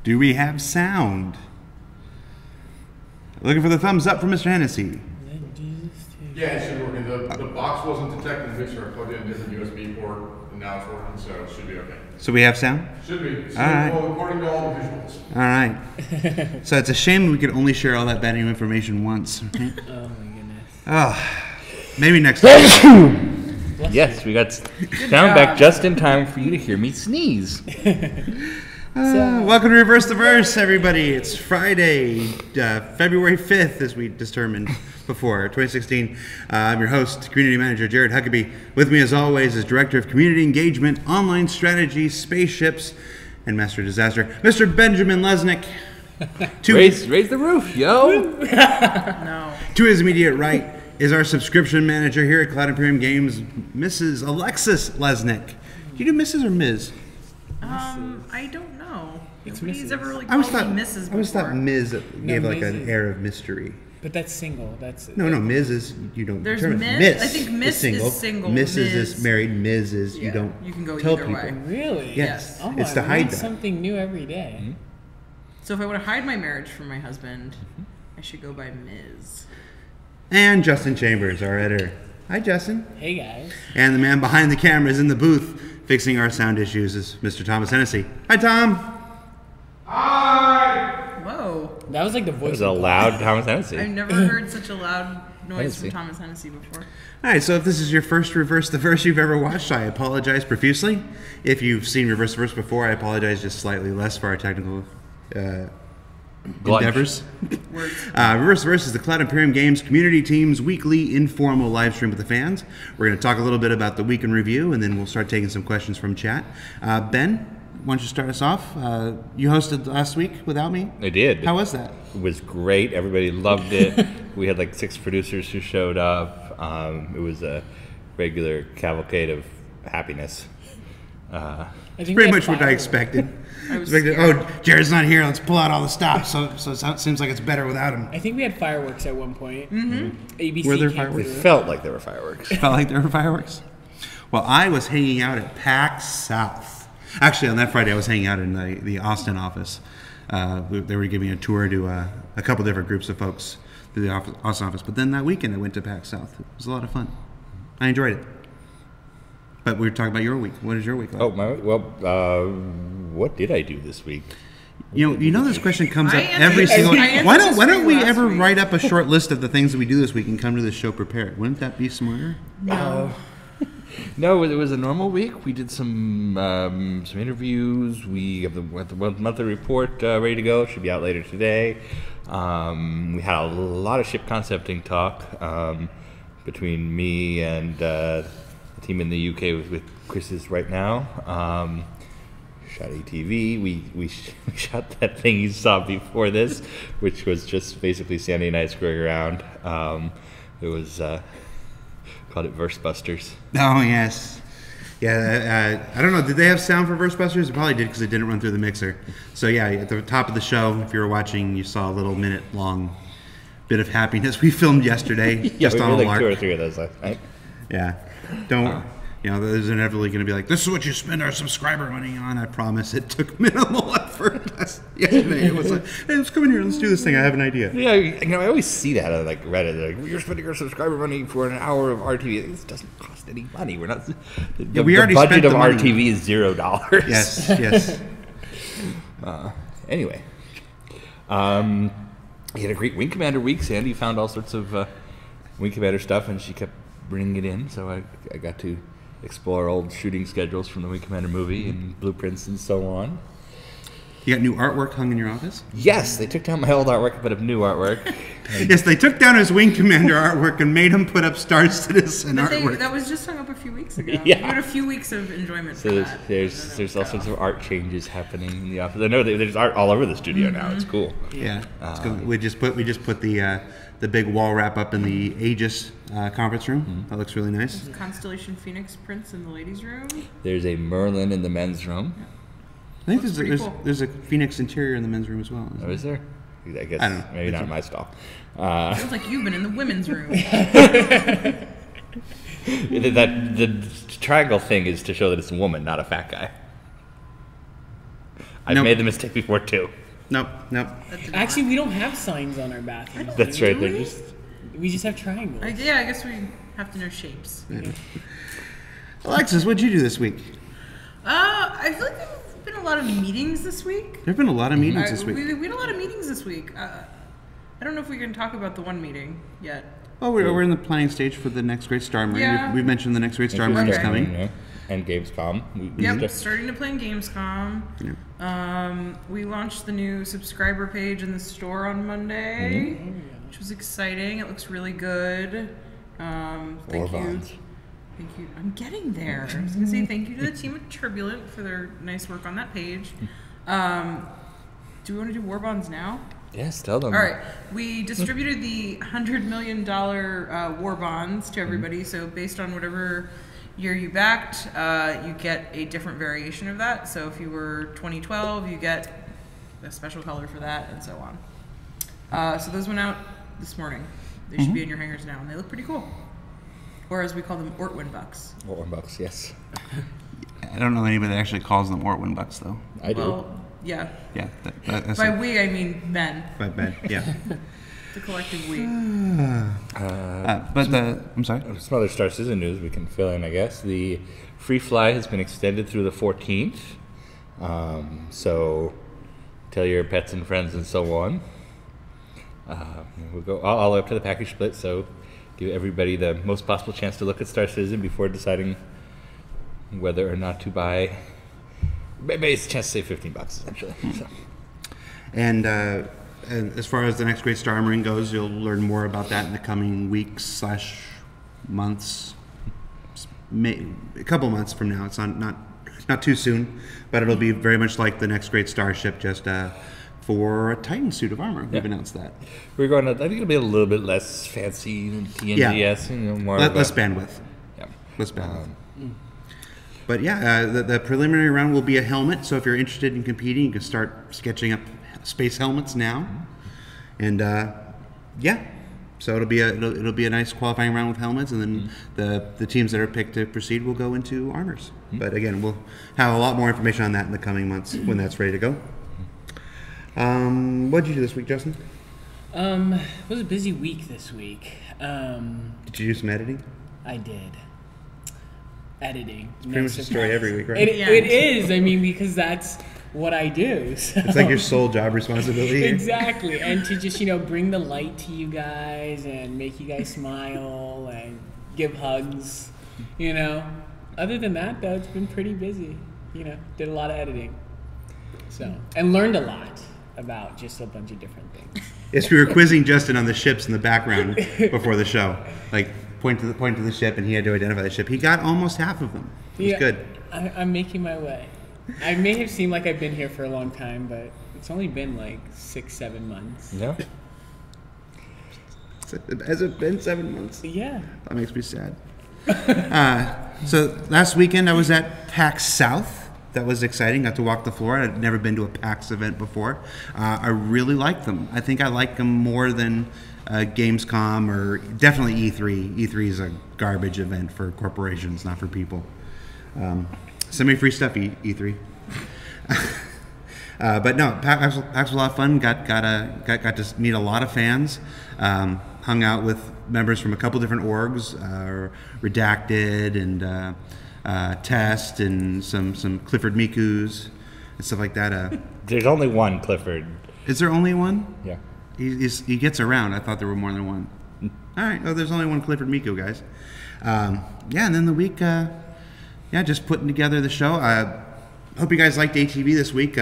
Do we have sound? Looking for the thumbs up from Mr. Hennessy. Yeah, it should work. The box wasn't detecting the mixer. I plugged in a different USB port, and now it's working, so it should be okay. So we have sound? Should be. All right. According to all the visuals. All right. So it's a shame we could only share all that bad information once. Oh my goodness. Oh, maybe next time. Yes, we got sound back just in time for you to hear me sneeze. Welcome to Reverse the Verse, everybody. It's Friday, February 5th, as we determined before, 2016. I'm your host, Community Manager Jared Huckabee. With me, as always, is Director of Community Engagement, Online Strategy, Spaceships, and Master Disaster, Mr. Benjamin Lesnick. Raise the roof, yo! No. To his immediate right is our subscription manager here at Cloud Imperium Games, Mrs. Alexis Lesnick. Do you do Mrs. or Ms.? I don't know. Nobody's ever really I always called thought me Mrs. I always thought before. Ms. gave like Ms. an air of mystery. But that's single. That's No, Ms. is you don't There's determine. Miss. I think Miss is single. Mrs. is Ms. married. Ms. is you Yeah, don't you can go tell either people. way. Really? Yes. Oh, It's to I hide learn that. something new every day. Mm-hmm. So if I want to hide my marriage from my husband, I should go by Ms. And Justin Chambers, our editor. Hi, Justin. Hey guys. And the man behind the cameras in the booth fixing our sound issues is Mr. Thomas Hennessy. Hi, Tom. Whoa. That was like the That voice was a of God. loud Thomas I've Hennessy. never heard such a loud noise Hennessy. from Thomas Hennessy before. All right, so if this is your first Reverse the Verse you've ever watched, I apologize profusely. If you've seen Reverse the Verse before, I apologize just slightly less for our technical endeavors. Words. Reverse the Verse is the Cloud Imperium Games community team's weekly informal live stream with the fans. We're going to talk a little bit about the week in review, and then we'll start taking some questions from chat. Ben, why don't you start us off? You hosted last week without me. I did. How was that? It was great. Everybody loved it. We had like 6 producers who showed up. It was a regular cavalcade of happiness. I think Pretty we had much what I fireworks. expected. I was Expected, scared. oh, Jared's not here. Let's pull out all the stops. So it seems like it's better without him. I think we had fireworks at one point. Mm-hmm. ABC Were there came fireworks? It through. felt like there were fireworks. Felt like there were fireworks. Well, I was hanging out at PAX South. Actually, on that Friday, I was hanging out in the Austin office. They were giving a tour to a couple different groups of folks through the Austin office. But then that weekend, I went to PAX South. It was a lot of fun. I enjoyed it. But we were talking about your week. What is your week like? What did I do this week? You know this question comes I up answered- every single. I answered Why this don't for we you last ever week. write up a short list of the things that we do this week and come to the show prepared? Wouldn't that be smarter? No. No, it was a normal week. We did some interviews. We have the monthly report ready to go. It should be out later today. We had a lot of ship concepting talk between me and the team in the UK with Chris's right now. Shot ATV. We shot that thing you saw before this, which was just basically Sandy and I screwing around. It was called it Verse Busters. Oh, yes. Yeah, I don't know. Did they have sound for Verse Busters? They probably did because it didn't run through the mixer. So, yeah, at the top of the show, if you were watching, you saw a little minute-long bit of happiness we filmed yesterday just we on did a like lark. 2 or 3 of those last night. Yeah. Don't... there's inevitably going to be like, this is what you spend our subscriber money on. I promise it took minimal effort yesterday. It was like, hey, let's come in here. Let's do this thing. I have an idea. Yeah, I always see that on like Reddit. They're like, you're spending our subscriber money for an hour of RTV. This doesn't cost any money. We're not. The we already budget spent of the money. RTV is $0. Yes, yes. Anyway, we had a great Wing Commander week. Sandy found all sorts of Wing Commander stuff, and she kept bringing it in. So I got to explore old shooting schedules from the Wing Commander movie and blueprints and so on. You got new artwork hung in your office? Yes, they took down my old artwork and put up new artwork. Yes, they took down his Wing Commander artwork and made him put up Star Citizen But artwork. that was just hung up a few weeks ago. Yeah. You had a few weeks of enjoyment So for that. there's all sorts of art changes happening in the office. I know there's art all over the studio now. It's cool. Yeah, it's good. We just put the big wall wrap up in the Aegis conference room. That looks really nice. Constellation Phoenix prints in the ladies' room. There's a Merlin in the men's room. I think Looks pretty cool. there's a Phoenix interior in the men's room as well. Oh, is there? I guess I don't know. maybe not in my stall. Sounds like you've been in the women's room. The triangle thing is to show that it's a woman, not a fat guy. I've Nope. made the mistake before too. Nope. Actually, we don't have signs on our bathrooms. That's right. They're just We just have triangles. I guess we have to know shapes. Alexis, what'd you do this week? I feel like there's been a lot of meetings this week. There've been a lot of meetings this We week. had a lot of meetings this week. I don't know if we can talk about the one meeting yet. Oh, we're in the planning stage for the next Great Star Marine. Yeah. We've mentioned the next Great Star Marine is Okay. coming. Yeah. And Gamescom. Yep, starting to play in Gamescom. We launched the new subscriber page in the store on Monday, which was exciting. It looks really good. Thank you. Thank you. I'm getting there. I was going to say thank you to the team at Turbulent for their nice work on that page. Do we want to do war bonds now? Yes, tell them. All right. We distributed the $100 million war bonds to everybody. So based on whatever year you backed, you get a different variation of that. So if you were 2012, you get a special color for that, and so on. So those went out this morning. They should be in your hangers now, and they look pretty cool. Or as we call them, Ortwin bucks. Ortwin bucks, yes. I don't know anybody that actually calls them Ortwin bucks, though. I do. Well, yeah. Yeah, that's By we, I mean men. by Ben. Yeah. The collective we. I'm sorry. Some other Star Citizen news we can fill in, I guess. The free fly has been extended through the 14th. So tell your pets and friends and so on. We'll go all the way up to the package split, so give everybody the most possible chance to look at Star Citizen before deciding whether or not to buy. Maybe it's a chance to save $15 essentially. So. And as far as the next Great Star Marine goes, you'll learn more about that in the coming weeks / months. A couple months from now. It's not too soon, but it'll be very much like the next Great Starship, just for a Titan suit of armor. We've announced that. We're going to. I think it'll be a little bit less fancy than TNGS. Yeah. More Less bandwidth. Yeah. Less bandwidth. But yeah, the preliminary round will be a helmet. So if you're interested in competing, you can start sketching up space helmets now. And yeah, so it'll be a nice qualifying round with helmets, and then the teams that are picked to proceed will go into armors. But again, we'll have a lot more information on that in the coming months when that's ready to go. What did you do this week, Justin? It was a busy week this week. Did you do some editing? I did. Editing. It's pretty much the story every week, right? It is. I mean, because that's what I do. So. It's like your sole job responsibility. Exactly. And to just, bring the light to you guys and make you guys smile and give hugs, Other than that, though, it's been pretty busy. Did a lot of editing. So, and learned a lot about just a bunch of different things. Yes, we were quizzing Justin on the ships in the background before the show. Like, point to the ship, and he had to identify the ship. He got almost half of them. It was good. I'm making my way. I may have seemed like I've been here for a long time, but it's only been like 6-7 months. Yeah. Has it been 7 months? Yeah. That makes me sad. So last weekend I was at PAX South. That was exciting. Got to walk the floor. I'd never been to a PAX event before. I really liked them. I think I like them more than Gamescom or definitely E3. E3 is a garbage event for corporations, not for people. Semi-free stuff, E3. But no, PAX was a lot of fun. Got to meet a lot of fans. Hung out with members from a couple different orgs, Redacted and Test and some Clifford Mikus and stuff like that. There's only one Clifford. Is there only one? Yeah. He gets around. I thought there were more than one. All right. Oh, there's only one Clifford Miku, guys. Yeah, and then the week, just putting together the show. Hope you guys liked ATV this week.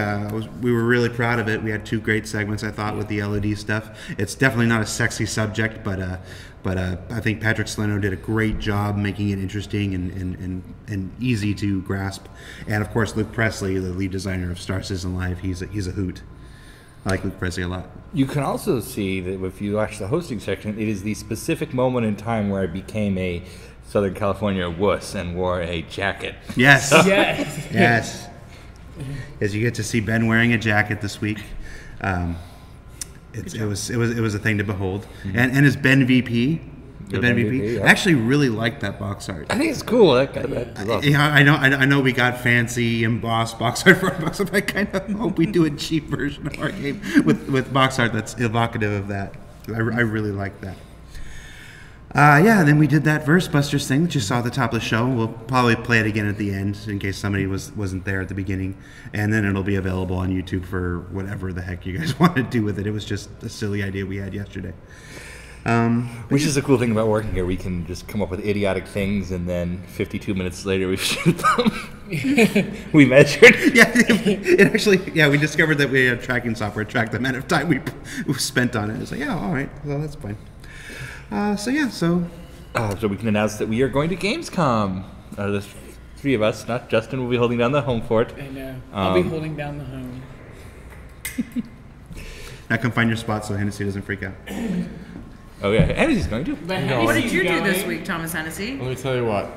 We were really proud of it. We had 2 great segments, I thought, with the LED stuff. It's definitely not a sexy subject, but I think Patrick Saleno did a great job making it interesting and easy to grasp. And of course, Luke Presley, the lead designer of Star Citizen Live, he's a hoot. I like Luke Presley a lot. You can also see that if you watch the hosting section, it is the specific moment in time where I became a Southern California wuss and wore a jacket. Yes. Yes. Yes. As you get to see Ben wearing a jacket this week, it was a thing to behold. And as Ben VP, The Ben VP. yeah. I actually really like that box art. I think it's cool. That's awesome. Yeah, I know we got fancy embossed box art for our box art, but I kind of hope we do a cheap version of our game with box art that's evocative of that. I really like that. Yeah, and then we did that Versebusters thing that you saw at the top of the show. We'll probably play it again at the end in case somebody wasn't there at the beginning. And then it'll be available on YouTube for whatever the heck you guys want to do with it. It was just a silly idea we had yesterday. Which is the cool thing about working here. We can just come up with idiotic things, and then 52 minutes later we shoot them. We measured. Yeah, it actually, we discovered that we had tracking software track the amount of time we spent on it. It's like, yeah, all right, well, that's fine. So we can announce that we are going to Gamescom. The three of us, not Justin, will be holding down the home fort. I know. I'll be holding down the home. Now come find your spot so Hennessy doesn't freak out. Oh yeah, Hennessy's going to. But What did Hennessy's you do this going. week, Thomas Hennessy? Let me tell you what.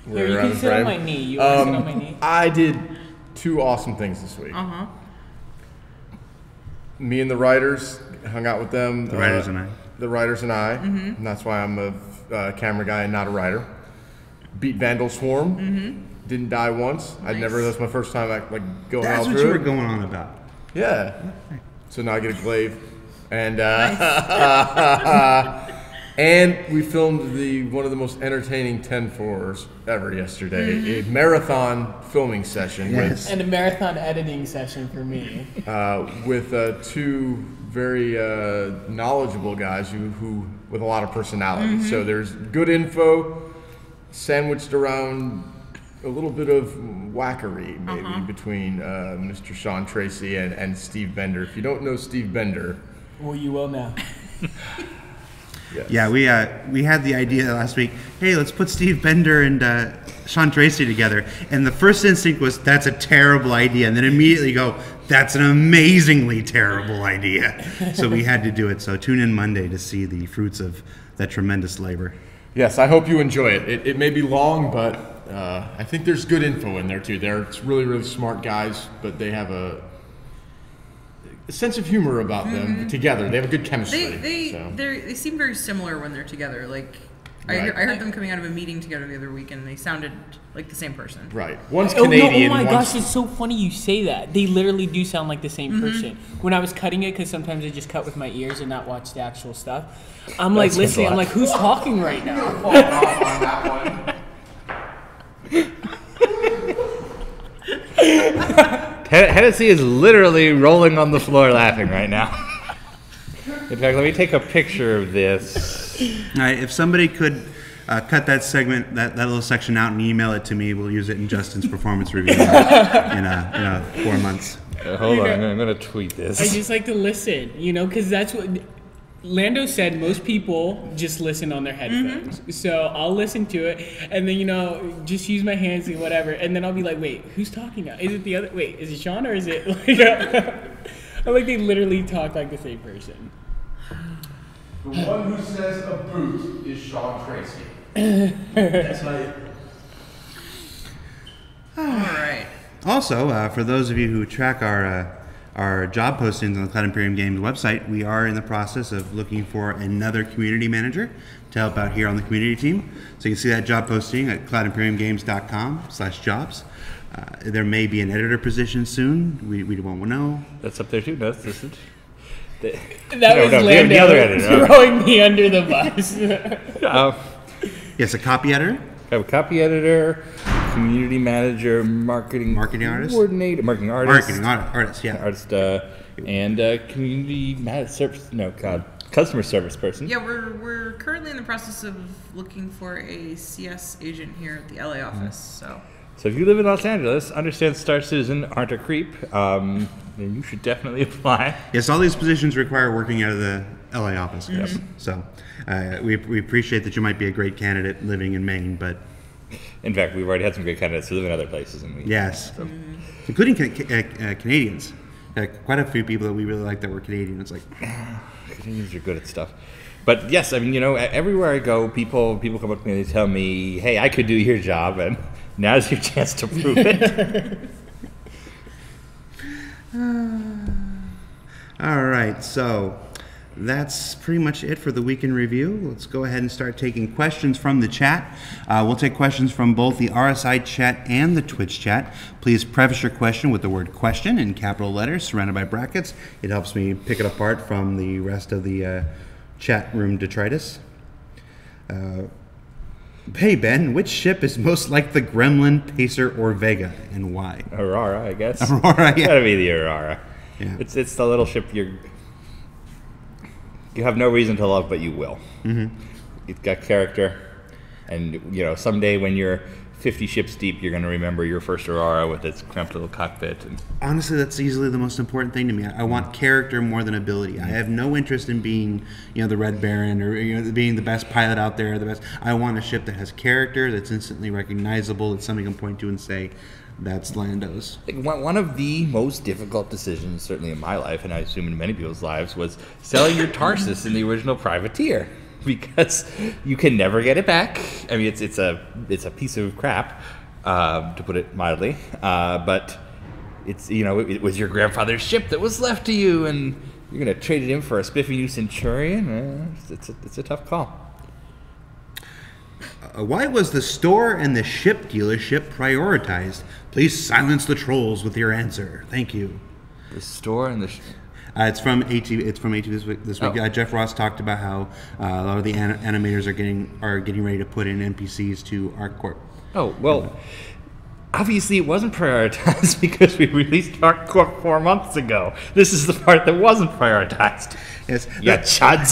Here, you can sit on my knee. You want to sit on my knee? I did 2 awesome things this week. Uh-huh. Me and the writers hung out with them. The writers and I. The writers and I. Mm-hmm. And that's why I'm a camera guy and not a writer. Beat Vandal Swarm. Mm-hmm. Didn't die once. Nice. That's my first time going That's out what through you were it. going on about. Yeah. So now I get a glaive. And and we filmed one of the most entertaining 10-4s ever yesterday. A marathon filming session Yes. And a marathon editing session for me. with 2 very knowledgeable guys who with a lot of personality. So there's good info sandwiched around a little bit of wackery maybe between Mr. Sean Tracy and Steve Bender. If you don't know Steve Bender, Well, you will now. yes. Yeah, we had the idea last week. Hey, let's put Steve Bender and Sean Tracy together. And the first instinct was that's a terrible idea, and then immediately go, that's an amazingly terrible idea. So we had to do it. So tune in Monday to see the fruits of that tremendous labor. Yes, I hope you enjoy it. It may be long, but I think there's good info in there too. They're really, really smart guys, but they have a sense of humor about them together. They have a good chemistry. They seem very similar when they're together. Like I Right. heard them coming out of a meeting together the other week, and they sounded like the same person. Right. One's Oh, no, Canadian. oh my one's gosh, it's so funny you say that. They literally do sound like the same person. When I was cutting it, because sometimes I just cut with my ears and not watch the actual stuff, I'm like That's listening, a I'm lot. like, who's talking right now? Hennessy is literally rolling on the floor laughing right now. In fact, let me take a picture of this. All right, if somebody could cut that segment, that little section out and email it to me, we'll use it in Justin's performance review in 4 months. Hold on, I'm going to tweet this. I just like to listen, because that's what Lando said. Most people just listen on their headphones. So I'll listen to it and then, just use my hands and whatever. And then I'll be like, wait, who's talking now? Is it the other? Wait, is it Sean or is it I'm like, they literally talk like the same person. The one who says a boot is Sean Tracy. That's how All right. Also, for those of you who track our job postings on the Cloud Imperium Games website, we are in the process of looking for another community manager to help out here on the community team. So you can see that job posting at cloudimperiumgames.com/jobs. There may be an editor position soon. We won't know. That's up there too. No, this is... That No, was no, Lando the other editor. throwing me under the bus. Yes, a copy editor. I have a copy editor, community manager, marketing artist? coordinator, marketing artist, Artist, yeah. artist, and community customer service person. Yeah, we're currently in the process of looking for a CS agent here at the LA office. So if you live in Los Angeles, understand Star Citizen aren't a creep, then you should definitely apply. Yes, all these positions require working out of the LA office. So we appreciate that you might be a great candidate living in Maine, but In fact, we've already had some great candidates who live in other places, and we yes, including Canadians. Quite a few people that we really like that were Canadian. It's like, Canadians are good at stuff. But yes, I mean, everywhere I go, people come up to me and they tell me, "Hey, I could do your job," and now's your chance to prove it. All right, so that's pretty much it for the week in review. Let's go ahead and start taking questions from the chat. We'll take questions from both the RSI chat and the Twitch chat. Please preface your question with the word question in capital letters surrounded by brackets. It helps me pick it apart from the rest of the chat room detritus. Hey Ben, which ship is most like the Gremlin, Pacer, or Vega, and why? Aurora, I guess. Aurora, yeah. Gotta be the Aurora. Yeah. It's the little ship you have no reason to love, but you will. Mm-hmm. It's got character, and someday when you're 50 ships deep, you're going to remember your first Aurora with its cramped little cockpit. And honestly, that's easily the most important thing to me. I want character more than ability. I have no interest in being, the Red Baron or being the best pilot out there. The best. I want a ship that has character, that's instantly recognizable, that somebody can point to and say, "That's Lando's." one of the most difficult decisions, certainly in my life, and I assume in many people's lives, was selling your Tarsus in the original Privateer. Because you can never get it back. I mean, it's a piece of crap, to put it mildly. But it's it was your grandfather's ship that was left to you, and you're gonna trade it in for a spiffy new Centurion. It's a tough call. Why was the store and the ship dealership prioritized? Please silence the trolls with your answer. Thank you. The store and the. It's from AT. It's from AT this week. Oh. Jeff Ross talked about how a lot of the animators are getting ready to put in NPCs to ArcCorp. Oh well, obviously it wasn't prioritized because we released ArcCorp 4 months ago. This is the part that wasn't prioritized. Yes, Yeah, chuds.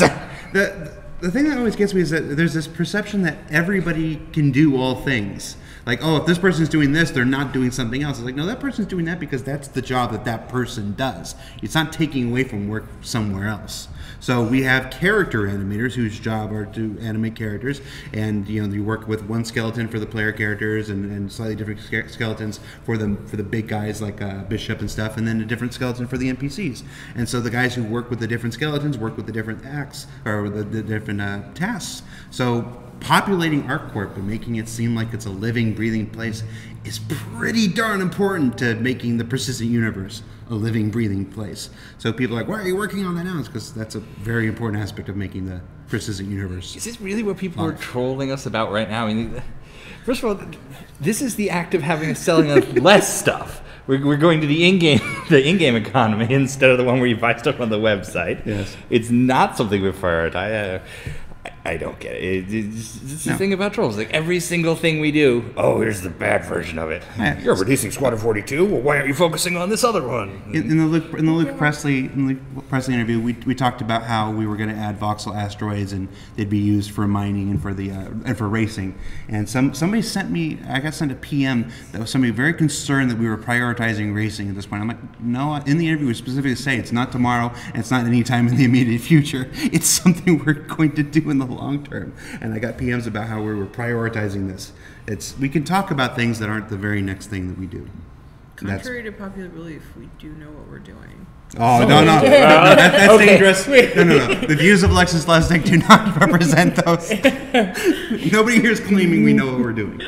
The thing that always gets me is that there's this perception that everybody can do all things. Like, oh, if this person's doing this, they're not doing something else. It's like, no, that person's doing that because that's the job that person does. It's not taking away from work somewhere else. So we have character animators whose job are to animate characters, and you work with one skeleton for the player characters and slightly different skeletons for the big guys like Bishop and stuff, and then a different skeleton for the NPCs. And so the guys who work with the different skeletons work with the different acts or the different tasks. So populating ArcCorp and making it seem like it's a living, breathing place is pretty darn important to making the persistent universe a living, breathing place. So people are like, why are you working on that now? It's because that's a very important aspect of making the persistent universe. Is this really what people are trolling us about right now? I mean, first of all, this is the act of selling us less stuff. We're going to the in-game economy instead of the one where you buy stuff on the website. Yes. It's not something we prioritize. I don't get it. It's the thing about trolls. Like every single thing we do, here's the bad version of it. Yeah. You're releasing Squadron 42. Well, why aren't you focusing on this other one? In the Luke Presley interview, we talked about how we were going to add voxel asteroids and they'd be used for mining and for the and for racing. And somebody sent me, I got sent a PM that was somebody very concerned that we were prioritizing racing at this point. I'm like, no. In the interview, we specifically say it's not tomorrow and it's not any time in the immediate future. It's something we're going to do in the long term. And I got PMs about how we were prioritizing this. We can talk about things that aren't the very next thing that we do. Contrary to popular belief, we do know what we're doing. Oh, no, that's dangerous. No. The views of Lexus Lesnick do not represent those. Nobody here is claiming we know what we're doing.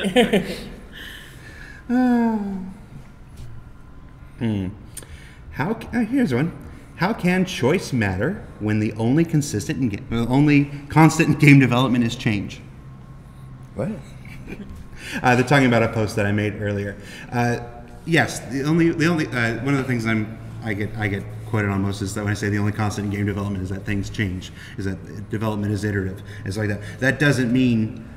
Here's one. How can choice matter when the only constant in game development is change? What? They're talking about a post that I made earlier. Yes, the only one of the things I get quoted on most is that when I say the only constant in game development is that things change, is that development is iterative. It's like that. That doesn't mean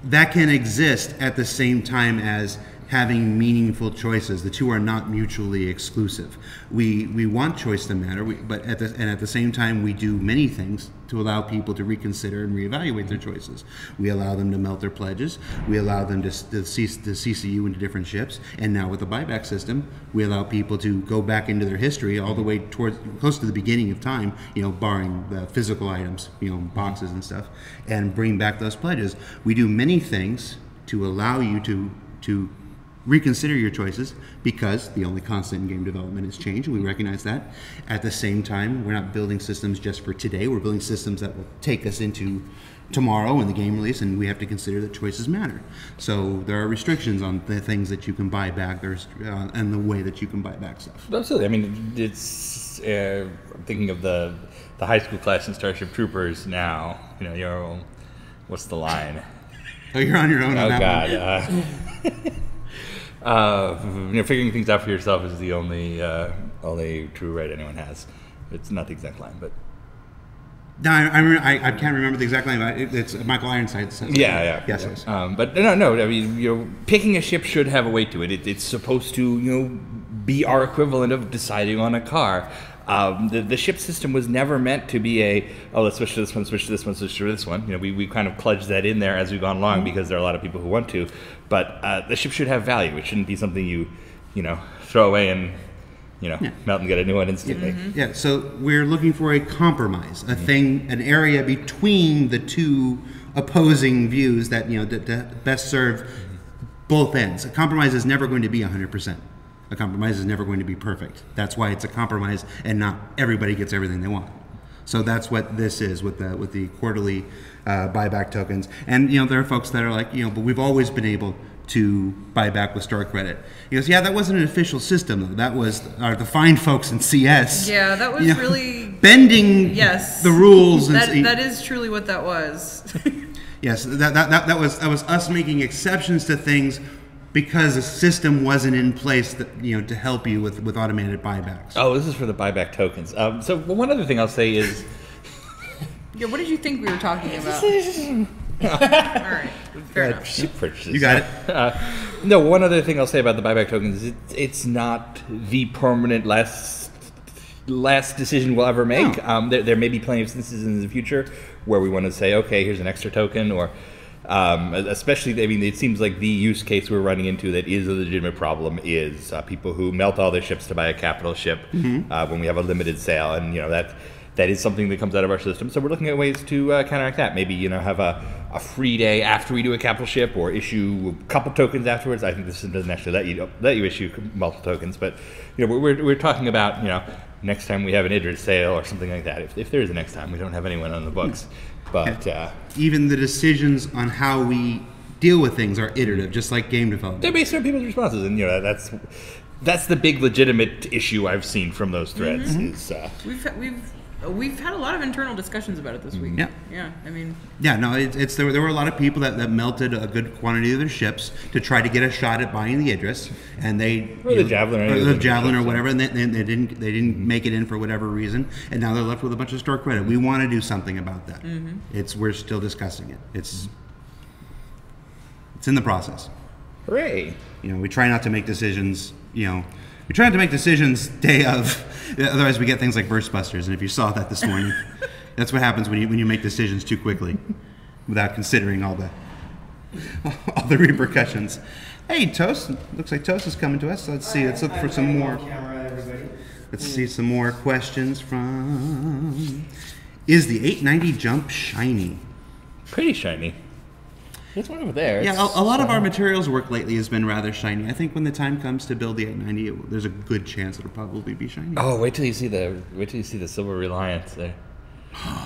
that can exist at the same time as having meaningful choices. The two are not mutually exclusive. We want choice to matter, but at the same time, we do many things to allow people to reconsider and reevaluate their choices. We allow them to melt their pledges. We allow them to CCU into different ships. And now with the buyback system, we allow people to go back into their history all the way close to the beginning of time, barring the physical items, boxes and stuff, and bring back those pledges. We do many things to allow you to reconsider your choices because the only constant in game development is change. We recognize that. At the same time, we're not building systems just for today. We're building systems that will take us into tomorrow in the game release, and we have to consider that choices matter. So there are restrictions on the things that you can buy back. There's and the way that you can buy back stuff. Absolutely. I mean, it's. I'm thinking of the high school class in Starship Troopers now. You know, you're. What's the line? Oh, you're on your own. Oh on that God. one. Figuring things out for yourself is the only true right anyone has. It's not the exact line, but. No, I can't remember the exact line, but it's Michael Ironside says. Yeah. Yes, yes. But no. I mean, picking a ship should have a weight to it. It's supposed to, be our equivalent of deciding on a car. The ship system was never meant to be let's switch to this one, switch to this one, switch to this one. We kind of plunged that in there as we've gone along because there are a lot of people who want to. But the ship should have value. It shouldn't be something you throw away and melt and get a new one instantly. Yeah, so we're looking for a compromise, an area between the two opposing views that that best serve both ends. A compromise is never going to be 100%. A compromise is never going to be perfect. That's why it's a compromise, and not everybody gets everything they want. So that's what this is with the quarterly buyback tokens. And there are folks that are like, but we've always been able to buy back with store credit. He goes, yeah, that wasn't an official system though. That was the fine folks in CS. Yeah, that was really bending the rules. That is truly what that was. Yes, that was us making exceptions to things because a system wasn't in place that to help you with automated buybacks. Oh, this is for the buyback tokens. So one other thing I'll say is. Yeah, what did you think we were talking about? All right, fair enough. You got it. No, one other thing I'll say about the buyback tokens is it's not the permanent last decision we'll ever make. No. There may be plenty of instances in the future where we want to say, okay, here's an extra token, or especially, I mean, it seems like the use case we're running into that is a legitimate problem is people who melt all their ships to buy a capital ship when we have a limited sale, and that is something that comes out of our system. So we're looking at ways to counteract that. Maybe have a free day after we do a capital ship, or issue a couple tokens afterwards. I think this doesn't actually let you issue multiple tokens, but we're talking about next time we have an Idris sale or something like that. If there is a next time, we don't have anyone on the books, but even the decisions on how we deal with things are iterative, just like game development. They're based on people's responses, and that's the big legitimate issue I've seen from those threads. Is We've had a lot of internal discussions about it this week. Yeah. I mean. Yeah, no, there were a lot of people that melted a good quantity of their ships to try to get a shot at buying the Idris, and they or the Javelin or whatever, and they didn't make it in for whatever reason, and now they're left with a bunch of store credit. We want to do something about that. We're still discussing it. It's in the process. Hooray! We try not to make decisions. We try not to make decisions day of, otherwise we get things like burst busters. And if you saw that this morning, that's what happens when you make decisions too quickly, without considering all the repercussions. Hey, Toast! Looks like Toast is coming to us. Let's see. Let's look for some more. Let's see some more questions from. Is the 890 jump shiny? Pretty shiny. There's one over there. Yeah, a lot of our materials work lately has been rather shiny. I think when the time comes to build the 890, there's a good chance it'll probably be shiny. Oh, wait till you see the Silver Reliance there.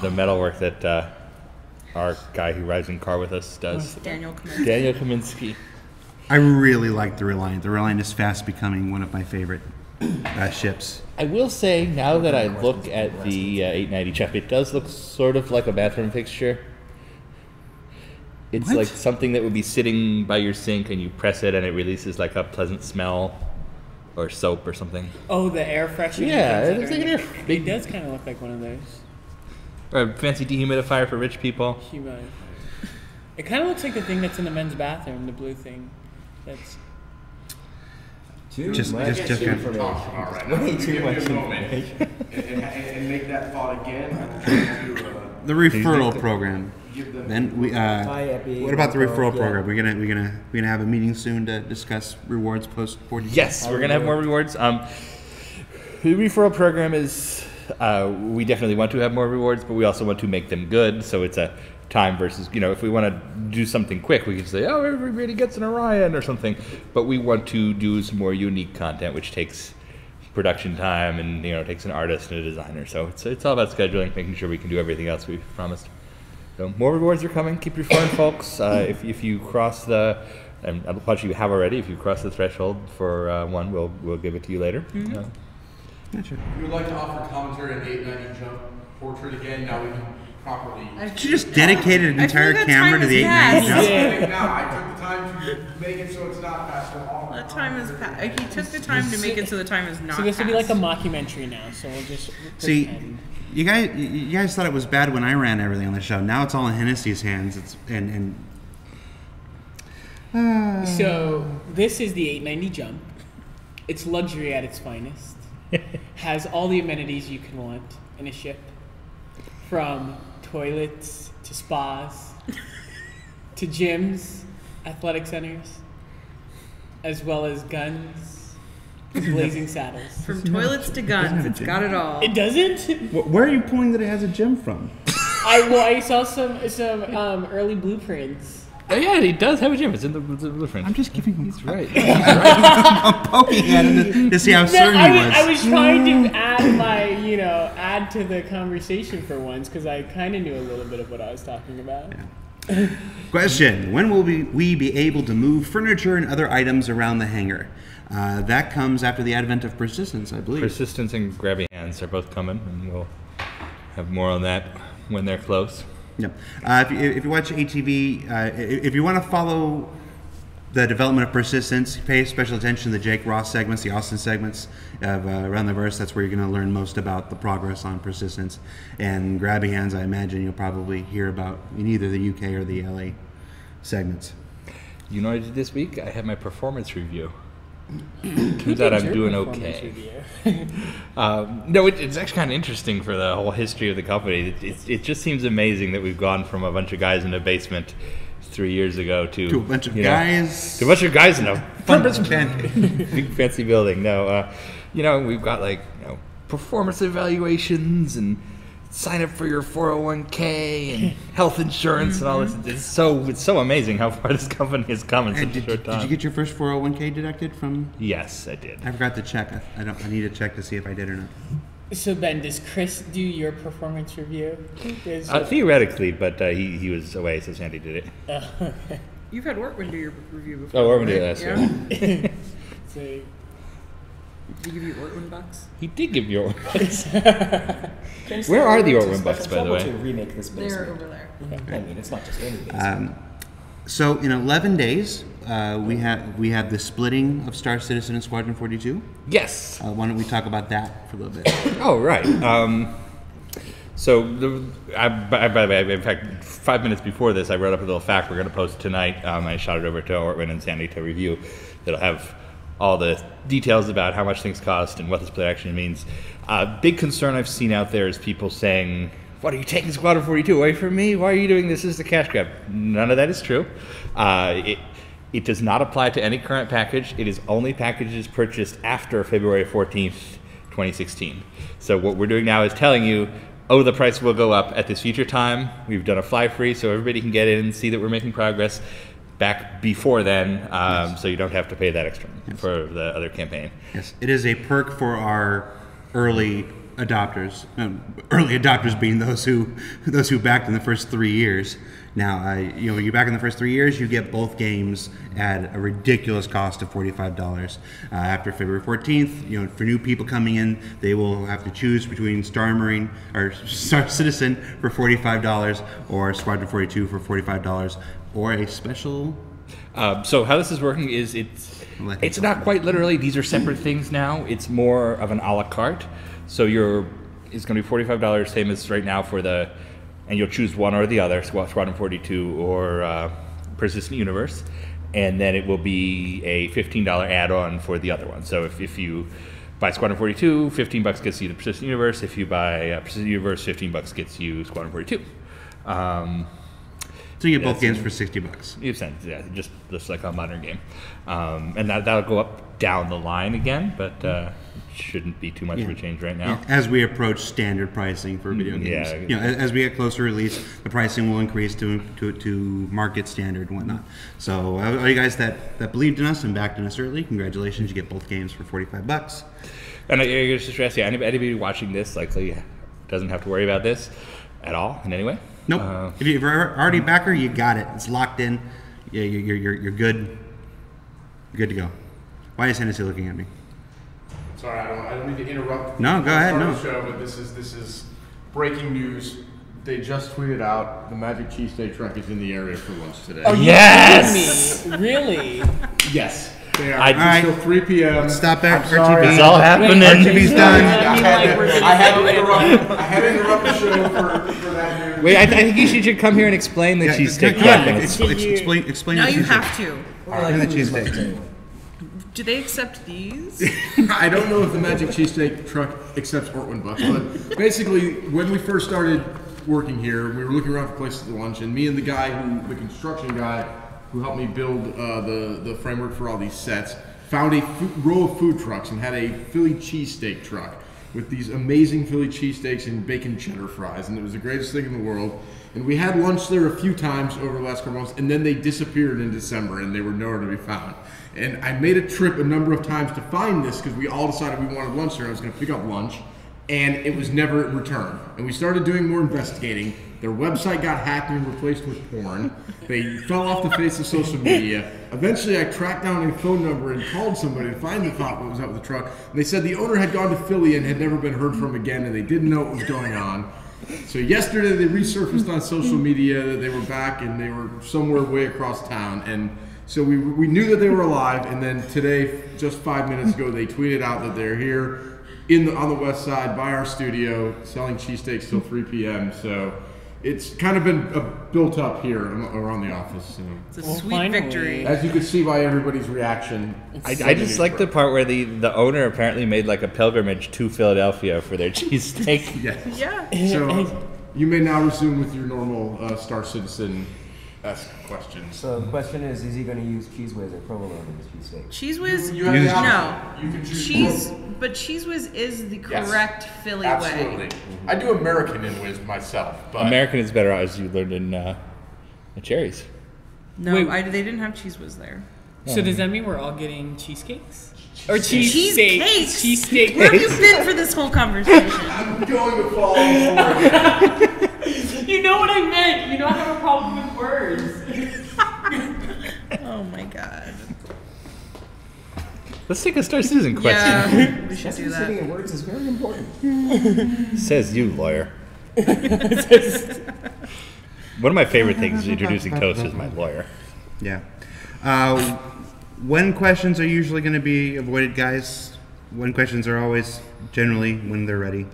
The metalwork that our guy who rides in car with us does. Daniel Kaminsky. Daniel Kaminsky. I really like the Reliant. The Reliant is fast becoming one of my favorite ships. I will say, now that I look at the 890 Chef, it does look sort of like a bathroom fixture. It's like something that would be sitting by your sink, and you press it, and it releases like a pleasant smell, or soap or something. Oh, the air freshener. Yeah, it looks like an air. It does kind of look like one of those. Or a fancy dehumidifier for rich people. It kind of looks like the thing that's in the men's bathroom, the blue thing. That's just Way too much information. And make that thought again. The referral program. Then we. What about the referral program? We're gonna have a meeting soon to discuss rewards post 40. Yes, we're gonna have more rewards. The referral program is. We definitely want to have more rewards, but we also want to make them good. So it's a time versus, if we want to do something quick, we can say, oh, everybody gets an Orion or something. But we want to do some more unique content, which takes production time and takes an artist and a designer. So it's all about scheduling, making sure we can do everything else we've promised. So more rewards are coming. Keep referring, folks. If you cross the, and a bunch of you have already, if you cross the threshold for one, we'll give it to you later. If you would like to offer commentary on the 890 jump portrait again, now we can properly. She just dedicated an I feel entire that camera time to the has 890 passed. jump. Now, I took the time to make it so it's not past the hall. That time is he took the time to make it so the time is not So this will be like a passed. mockumentary now. So we'll just See, pretend. you guys thought it was bad when I ran everything on the show. Now it's all in Hennessy's hands. It's So this is the 890 jump. It's luxury at its finest. Has all the amenities you can want in a ship, from toilets to spas to gyms, athletic centers, as well as guns, blazing saddles. From toilets to guns, it's got it all. It doesn't. Where are you pulling that it has a gym from? I saw some early blueprints. Oh yeah, he does have a gym. It's in the blueprint. I'm just giving him. He's right. I'm poking at him to see how certain he was. I was trying to add to the conversation for once because I kind of knew a little bit of what I was talking about. Question: when will we be able to move furniture and other items around the hangar? That comes after the advent of persistence, I believe. Persistence and grabby hands are both coming, and we'll have more on that when they're close. Yep. If you watch ATV, if you want to follow the development of Persistence, pay special attention to the Jake Ross segments, the Austin segments of Around the Verse. That's where you're going to learn most about the progress on Persistence. And Grabby Hands, I imagine you'll probably hear about in either the UK or the LA segments. You know what I did this week? I had my performance review. Turns out I'm doing okay. No, it's actually kind of interesting for the whole history of the company. It just seems amazing that we've gone from a bunch of guys in a basement 3 years ago to a bunch of guys. to a bunch of guys in a Purpose tent. big fancy building. No, we've got performance evaluations and sign up for your 401k and health insurance and all this. It's so amazing how far this company has come in such a short time. Did you get your first 401k deducted from? Yes, I did. I forgot to check. I need to check to see if I did or not. So Ben, does Chris do your performance review? Theoretically, but he was away, so Sandy did it. You've had Ortwin do your review before. Oh, Ortwin did right? last year. So, Did he give you Ortwin bucks? He did give you Ortwin bucks. Where are the Ortwin bucks, by the way? To remake this They're basement. over there. I mean, it's not just any basement. So in 11 days, we have the splitting of Star Citizen and Squadron 42. Yes. Why don't we talk about that for a little bit? Oh, right. By the way, in fact, 5 minutes before this, I wrote up a little fact we're going to post tonight. I shot it over to Ortwin and Sandy to review. That'll have all the details about how much things cost and what the split actually means. Big concern I've seen out there is people saying, "What, are you taking Squadron 42 away from me? Why are you doing this? This is a cash grab." None of that is true. It does not apply to any current package. It is only packages purchased after February 14th, 2016. So what we're doing now is telling you, the price will go up at this future time. We've done a fly free so everybody can get in and see that we're making progress back before then, so you don't have to pay that extra for the other campaign. Yes, it is a perk for our early adopters. Early adopters being those who backed in the first 3 years. Now, you back in the first 3 years, you get both games at a ridiculous cost of $45. After February 14th, for new people coming in, they will have to choose between Star Marine or Star Citizen for $45 or Squadron 42 for $45 or a special. So how this is working is it's not quite literally. These are separate things now. It's more of an a la carte. So it's going to be $45, same as right now and you'll choose one or the other, Squadron 42 or Persistent Universe, and then it will be a $15 add-on for the other one. So if you buy Squadron 42, $15 gets you the Persistent Universe. If you buy Persistent Universe, $15 gets you Squadron 42. So you get both games for $60. You've sent, just like a modern game, and that'll go up down the line again, but it shouldn't be too much of a change right now. As we approach standard pricing for video games, as we get closer to release, the pricing will increase to market standard and whatnot. So all you guys that believed in us and backed in us early, congratulations! You get both games for $45. And I just stress, anybody watching this likely doesn't have to worry about this at all in any way. Nope. If you're already a backer, you got it. It's locked in. Yeah, you're good. You're good to go. Why is Hennessy looking at me? Sorry, I don't mean to interrupt. No, go ahead, the no. show, but this is breaking news. They just tweeted out the Magic Cheesesteak truck is in the area for lunch today. Oh, you Yes! kidding me? Really? Yes, they are. I- Until 3 p.m. Stop there. I'm sorry. It's all happening. RGB's done. I had to interrupt the show for that news. Wait, I think you should come here and explain the cheesesteak Yeah, truck. explain Now the you cheesesteak. have to. I like the Louis cheesesteak. much anyway. Do they accept these? I don't know if the Magic Cheesesteak truck accepts Ortwin bucks, but basically, when we first started working here, we were looking around for places to lunch, and me and the construction guy who helped me build the framework for all these sets, found a row of food trucks and had a Philly cheesesteak truck with these amazing Philly cheesesteaks and bacon cheddar fries, and it was the greatest thing in the world. And we had lunch there a few times over the last couple months, and then they disappeared in December, and they were nowhere to be found. And I made a trip a number of times to find this because we all decided we wanted lunch there. I was going to pick up lunch, and it was never returned. And we started doing more investigating. Their website got hacked and replaced with porn. They fell off the face of social media. Eventually, I tracked down a phone number and called somebody to find what was up with the truck. And they said the owner had gone to Philly and had never been heard from again, and they didn't know what was going on. So yesterday, they resurfaced on social media that they were back and they were somewhere way across town. And so we knew that they were alive, and then today, just 5 minutes ago, they tweeted out that they're here on the west side by our studio selling cheesesteaks till 3 p.m. So it's kind of been built up here around the office. So. It's a Well, sweet finally. victory. As you can see by everybody's reaction, I just like the part where the owner apparently made like a pilgrimage to Philadelphia for their cheesesteak. Yes. Yeah. So you may now resume with your normal Star Citizen-esque questions. So the question is he going to use Cheese Whiz or provolone in his cheesesteak? Cheese Whiz? You have the option. No. You can choose Cheese, both. but Cheese Whiz is the Yes. correct Philly Absolutely. way. I do American in Whiz myself, but American is better, as you learned in the Cherries. No, Wait. they didn't have Cheese Whiz there. So does that mean we're all getting cheesecakes? Or cheesesteaks? Cheesecakes! Cheesesteak. Where have you been for this whole conversation? I'm going to fall over. You know what I meant. You know I have a problem with words. Oh my god. Let's take a Star Citizen question. Yeah, we should That's do sitting that. in words is very important. Says you, lawyer. One of my favorite things is introducing Toast as my lawyer. Yeah. When questions are usually going to be avoided, guys? When questions are always generally when they're ready.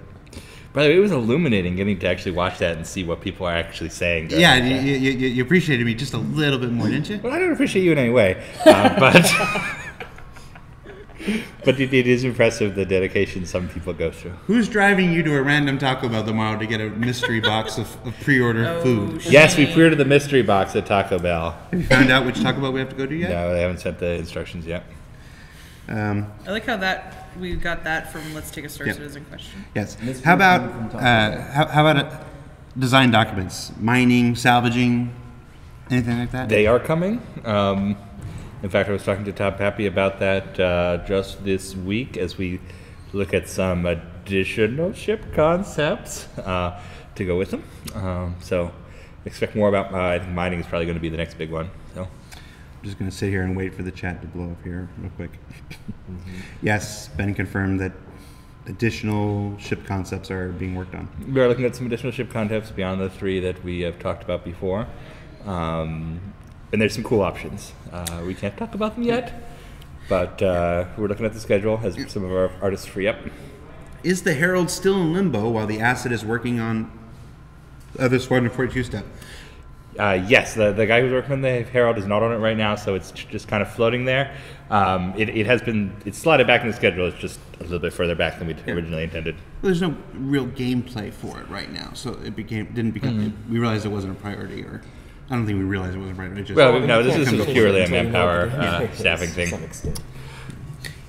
By the way, it was illuminating getting to actually watch that and see what people are actually saying. during Yeah, the chat. you appreciated me just a little bit more, didn't you? Well, I don't appreciate you in any way, but it is impressive the dedication some people go through. Who's driving you to a random Taco Bell tomorrow to get a mystery box of pre-order Oh, food? shit. Yes, we pre-ordered the mystery box at Taco Bell. Have you found out which Taco Bell we have to go to yet? No, they haven't sent the instructions yet. I like how we got that from Let's Take a Star Yeah. Citizen question. Yes. Mystery How about food from Taco Bell. how about design documents, mining, salvaging, anything like that? They are coming. In fact, I was talking to Tom Pappy about that just this week as we look at some additional ship concepts to go with them. So expect more about, I think mining is probably going to be the next big one. So. I'm just going to sit here and wait for the chat to blow up here real quick. Yes, Ben confirmed that additional ship concepts are being worked on. We are looking at some additional ship concepts beyond the 3 that we have talked about before. And there's some cool options. We can't talk about them yet, but we're looking at the schedule as some of our artists free up. Is the Herald still in limbo while the Acid is working on the other Squadron 42 step? Yes, the guy who's working on the Herald is not on it right now, so it's just kind of floating there. It's slotted back in the schedule. It's just a little bit further back than we originally intended. Well, there's no real gameplay for it right now, so it didn't become. We realized it wasn't a priority, or I don't think we realized it wasn't a priority. It just, Well, You no, can't this come is to purely a until you know manpower what the gameplay is staffing to thing. some extent.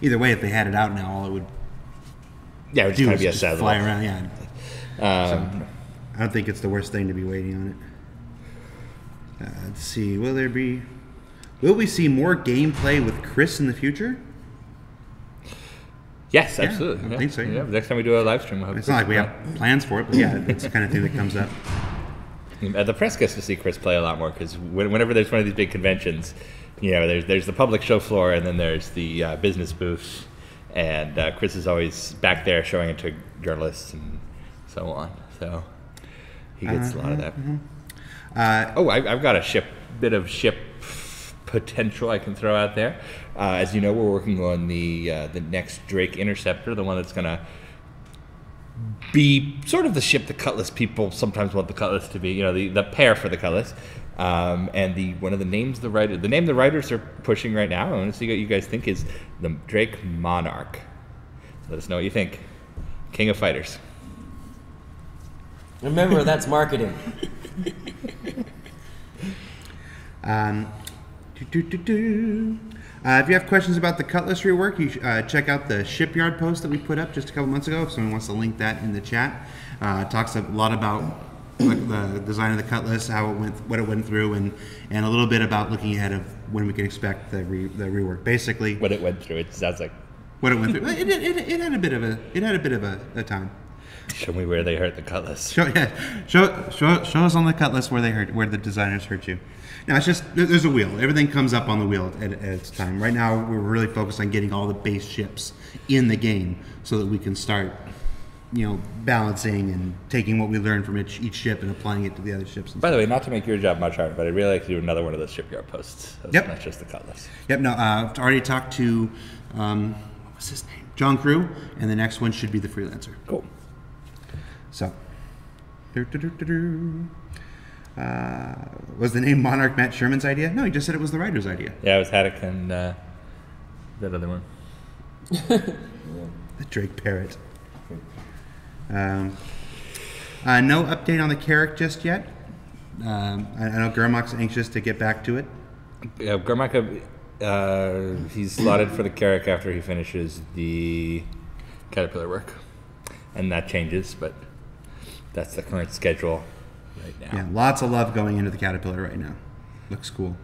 either way, if they had it out now, all it would Yeah, it would just do kind is of be a just sad fly little- around. Yeah, I don't think it's the worst thing to be waiting on it. Let's see. Will we see more gameplay with Chris in the future? Yes, Yeah, absolutely. I think so, yeah. Next time we do a live stream, I hope It's not like we have plans for it, but yeah, it's the kind of thing that comes up. The press gets to see Chris play a lot more because whenever there's one of these big conventions, there's the public show floor and then there's the business booth, and Chris is always back there showing it to journalists and so on. So he gets a lot of that. I've got a bit of ship potential I can throw out there. As you know, we're working on the next Drake Interceptor, the one that's going to be sort of the ship the Cutlass people sometimes want the Cutlass to be. The pair for the Cutlass. And the name the writers are pushing right now, I want to see what you guys think, is the Drake Monarch. Let us know what you think. King of Fighters. Remember, that's marketing. If you have questions about the Cutlass rework, you should check out the Shipyard post that we put up just a couple months ago. If someone wants to link that in the chat, it talks a lot about the design of the Cutlass, how it went, what it went through, and a little bit about looking ahead of when we can expect the rework. Basically, what it went through. It sounds like what it went through. It had a bit of a time. Show me where they hurt the Cutlass. Show us on the Cutlass where the designers hurt you. Now it's just there's a wheel. Everything comes up on the wheel at its time. Right now we're really focused on getting all the base ships in the game so that we can start, balancing and taking what we learn from each ship and applying it to the other ships. By the way, not to make your job much harder, but I'd really like to do another one of those Shipyard posts. Yep. Not just the Cutlass. Yep. No, I've already talked to what was his name, John Crew, and the next one should be the Freelancer. Cool. So, was the name Monarch Matt Sherman's idea? No, he just said it was the writer's idea. Yeah, it was Haddock and that other one. The Drake Parrot. No update on the Carrack just yet. I know Gurmak's anxious to get back to it. Yeah, Gurmak, he's slotted for the Carrack after he finishes the Caterpillar work. And that changes, but that's the current schedule right now. Yeah, lots of love going into the Caterpillar right now. Looks cool.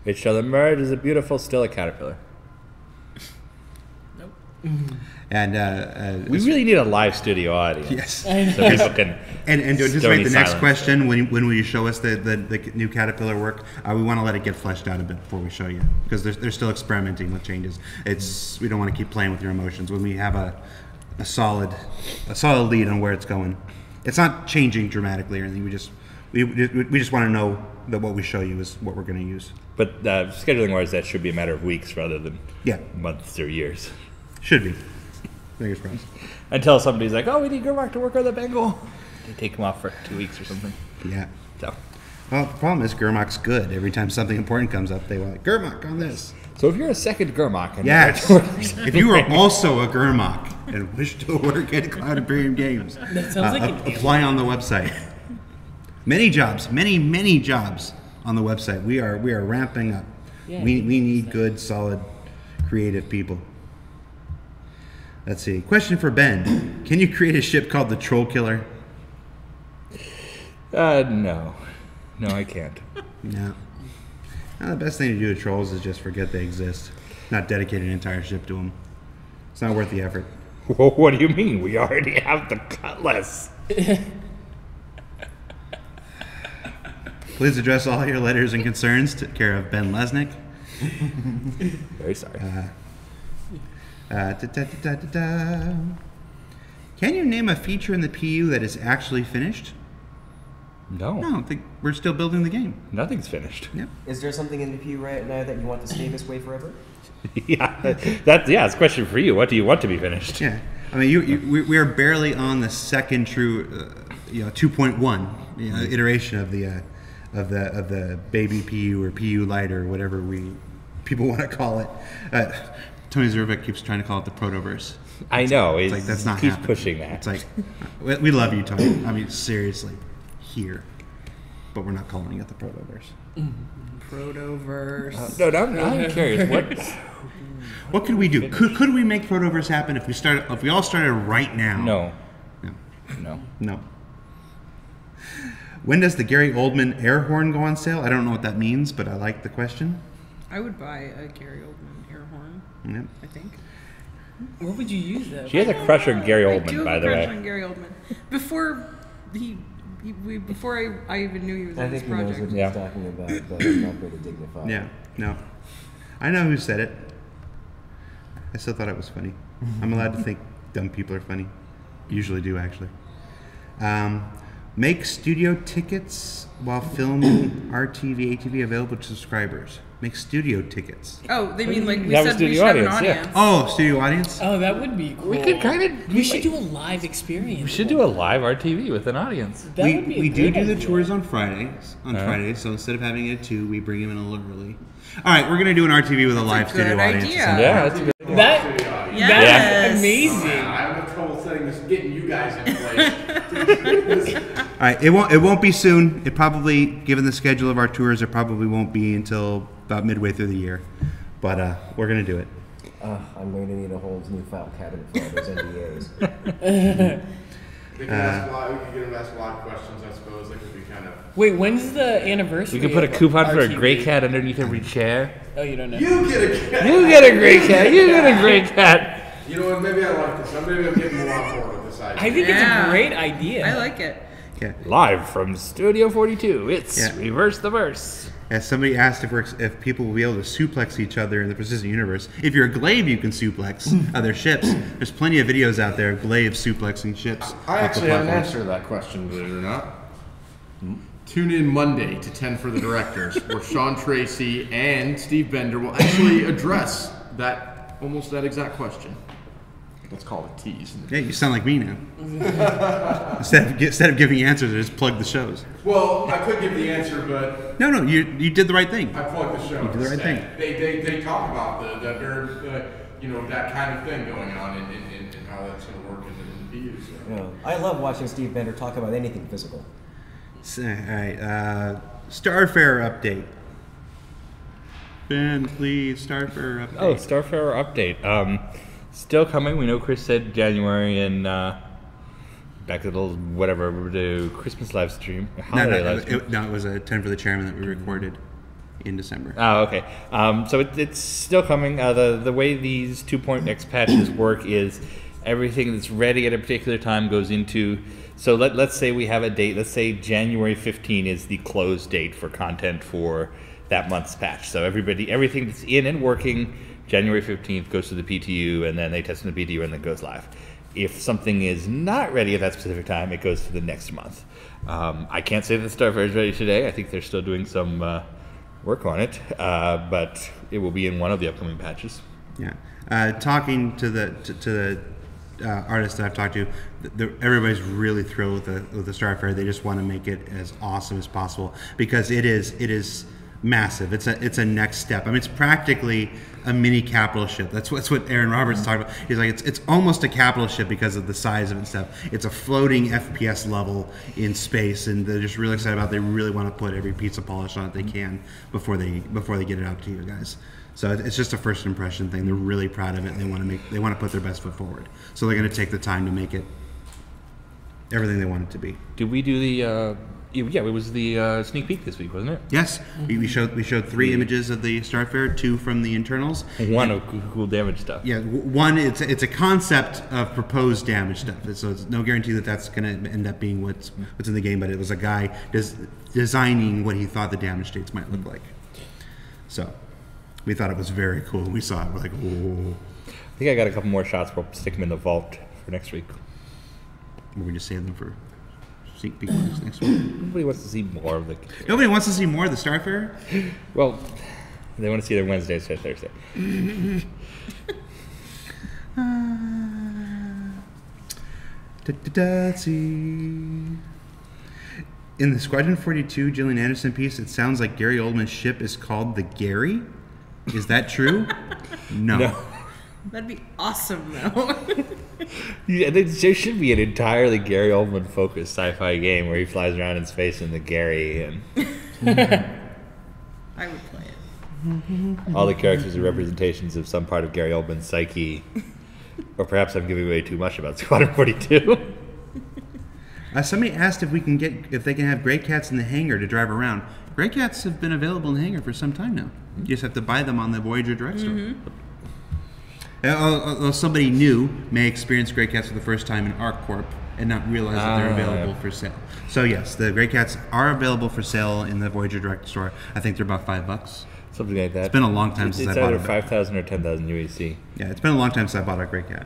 It shall emerge as a beautiful, still a Caterpillar. Nope. And we really need a live studio audience. Yes. So people can. And to anticipate the next silence. question, when will you show us the new Caterpillar work? We want to let it get fleshed out a bit before we show you, because they're still experimenting with changes. We don't want to keep playing with your emotions. When we have a solid lead on where it's going, it's not changing dramatically or anything. We just want to know that what we show you is what we're going to use. But scheduling wise, that should be a matter of weeks rather than months or years. Should be. Fingers crossed. Until somebody's like, "Oh, we need Gurmak to work on the Bengal." They take him off for 2 weeks or something. Yeah. So. Well, the problem is Gurmak's good. Every time something important comes up, they want Gurmak on this. So if you're a second Gurmak, and Yes. If you are also a Gurmak and wish to work at Cloud Imperium Games, That sounds like an apply on the website. Many jobs on the website. We are ramping up. Yeah, we need good, solid, creative people. Let's see. Question for Ben: can you create a ship called the Troll Killer? No, I can't. No. The best thing to do to trolls is just forget they exist, not dedicate an entire ship to them. It's not worth the effort. Well, what do you mean? We already have the Cutlass. Please address all your letters and concerns to care of Ben Lesnick. Very sorry. Can you name a feature in the PU that is actually finished? No, No, I don't think we're still building the game. nothing's finished. Yep. Is there something in the PU right now that you want to stay this way forever? It's a question for you. What do you want to be finished? Yeah. I mean, we are barely on the second true, 2.1 iteration of the baby PU or PU Lite or whatever people want to call it. Tony Zervik keeps trying to call it the Protoverse. I know. It's like that's not keeps happening. pushing that. It's like we love you, Tony. I mean, seriously, here, but we're not calling it the Protoverse. Protoverse. No, I'm curious. What could we do? Could we make Protoverse happen if we all started right now? No. When does the Gary Oldman air horn go on sale? I don't know what that means, but I like the question. I would buy a Gary Oldman air horn, Yep. I think. What would you use though? She has a crush on Gary I do Oldman, have by a the crush way. on Gary Oldman. Before he before I even knew he was I on this think he knows project. what Yeah. he's talking about, but I'm not going to dignify. Yeah, no. I know who said it. I still thought it was funny. I'm allowed to think dumb people are funny. Usually do, actually. Make studio tickets while filming RTV, ATV available to subscribers. Make studio tickets. Oh, they mean like we Have a said we studio should have an audience, yeah. audience. Oh, studio audience? Oh, that would be cool. We could kind of. We should do a live experience. We should do a live RTV with an audience. That we would be a we do good the idea. tours on Fridays. So instead of having it at 2, we bring them in a little early. All right, we're going to do an RTV with a live good studio audience. idea. Yeah, that's a good. That Yes. that's amazing. I have no trouble getting you guys in place. All right, it won't be soon. It probably, given the schedule of our tours, it probably won't be until about midway through the year. But we're going to do it. I'm going to need a whole new file cabinet for all those NDAs. We can ask a lot. We can get them to ask a lot of questions. I suppose that could be kind of. Wait, when's the anniversary? We could put a of coupon for a RTV? gray cat underneath every chair. Oh, you don't know. You get a cat. You get a gray cat. You get a gray cat. You know what? Maybe I like this. Maybe I'm getting more on board with this idea. I think it's Yeah. a great idea. I like it. Yeah. Live from Studio 42. It's Yeah. Reverse the Verse. As somebody asked if people will be able to suplex each other in the Persistent Universe. If you're a Glaive, you can suplex other ships. There's plenty of videos out there of Glaive suplexing ships. I off the actually have an platforms. answer to that question, believe it or not. Tune in Monday to 10 for the Directors, where Sean Tracy and Steve Bender will actually address almost that exact question. Let's call it tease. Yeah, you sound like me now. instead of giving answers, I just plug the shows. Well, I could give the answer, but No, you did the right thing. I plugged the show. You did the right thing. They talk about that that kind of thing going on and how that's going to work in the PU. So. You know, I love watching Steve Bender talk about anything physical. All right, Starfarer update. Ben, please, Starfarer update. Oh, Starfarer update. Still coming. We know Chris said January and back to the Christmas live stream. Holiday live stream. It was a 10 for the Chairman that we recorded in December. Oh, okay. So it's still coming. The way these 2.x patches work is everything that's ready at a particular time goes into. So let's say we have a date. Let's say January 15 is the close date for content for that month's patch. So everything that's in and working, January 15th goes to the PTU, and then they test in the PTU, and then goes live. If something is not ready at that specific time, it goes to the next month. I can't say that Starfarer is ready today. I think they're still doing some work on it, but it will be in one of the upcoming patches. Yeah. Talking to the artists that I've talked to, everybody's really thrilled with the Starfarer. They just want to make it as awesome as possible because it is massive. It's a next step. I mean, it's practically a mini capital ship. That's what Aaron Roberts talked about. He's like, it's almost a capital ship because of the size of it and stuff. It's a floating FPS level in space, and they're just really excited about it. They really want to put every piece of polish on it they can before they get it out to you guys. So it's just a first impression thing. They're really proud of it, and they want to put their best foot forward. So they're going to take the time to make it everything they want it to be. Did we do the? Yeah, it was the sneak peek this week, wasn't it? Yes, we showed 3 images of the Starfarer, 2 from the internals. One of cool damage stuff. Yeah, one it's a concept of proposed damage stuff. So it's no guarantee that that's going to end up being what's in the game, but it was a guy designing what he thought the damage states might look like. So we thought it was very cool. We saw it, we're like, whoa. I think I got a couple more shots. We'll stick them in the vault for next week. We're going to save them for sneak peek next week. Nobody wants to see more of the. Nobody wants to see more of the Starfarer? Well, they want to see their Wednesday instead of Thursday. Let's see. In the Squadron 42 Gillian Anderson piece, it sounds like Gary Oldman's ship is called the Gary. Is that true? No. That'd be awesome, though. Yeah, there should be an entirely Gary Oldman focused sci-fi game where he flies around in space in the Gary, and I would play it. all the characters are representations of some part of Gary Oldman's psyche. Or perhaps I'm giving away too much about Squadron 42. Somebody asked if they can have Grey Cats in the hangar to drive around. Grey Cats have been available in the hangar for some time now. You just have to buy them on the Voyager Direct store. Although somebody new may experience Grey Cats for the first time in ArcCorp and not realize that they're available for sale. So yes, the Grey Cats are available for sale in the Voyager Direct store. I think they're about $5. Something like that. It's been a long time since I bought either it. 5,000 or 10,000 UAC. Yeah, it's been a long time since I bought a Grey Cat.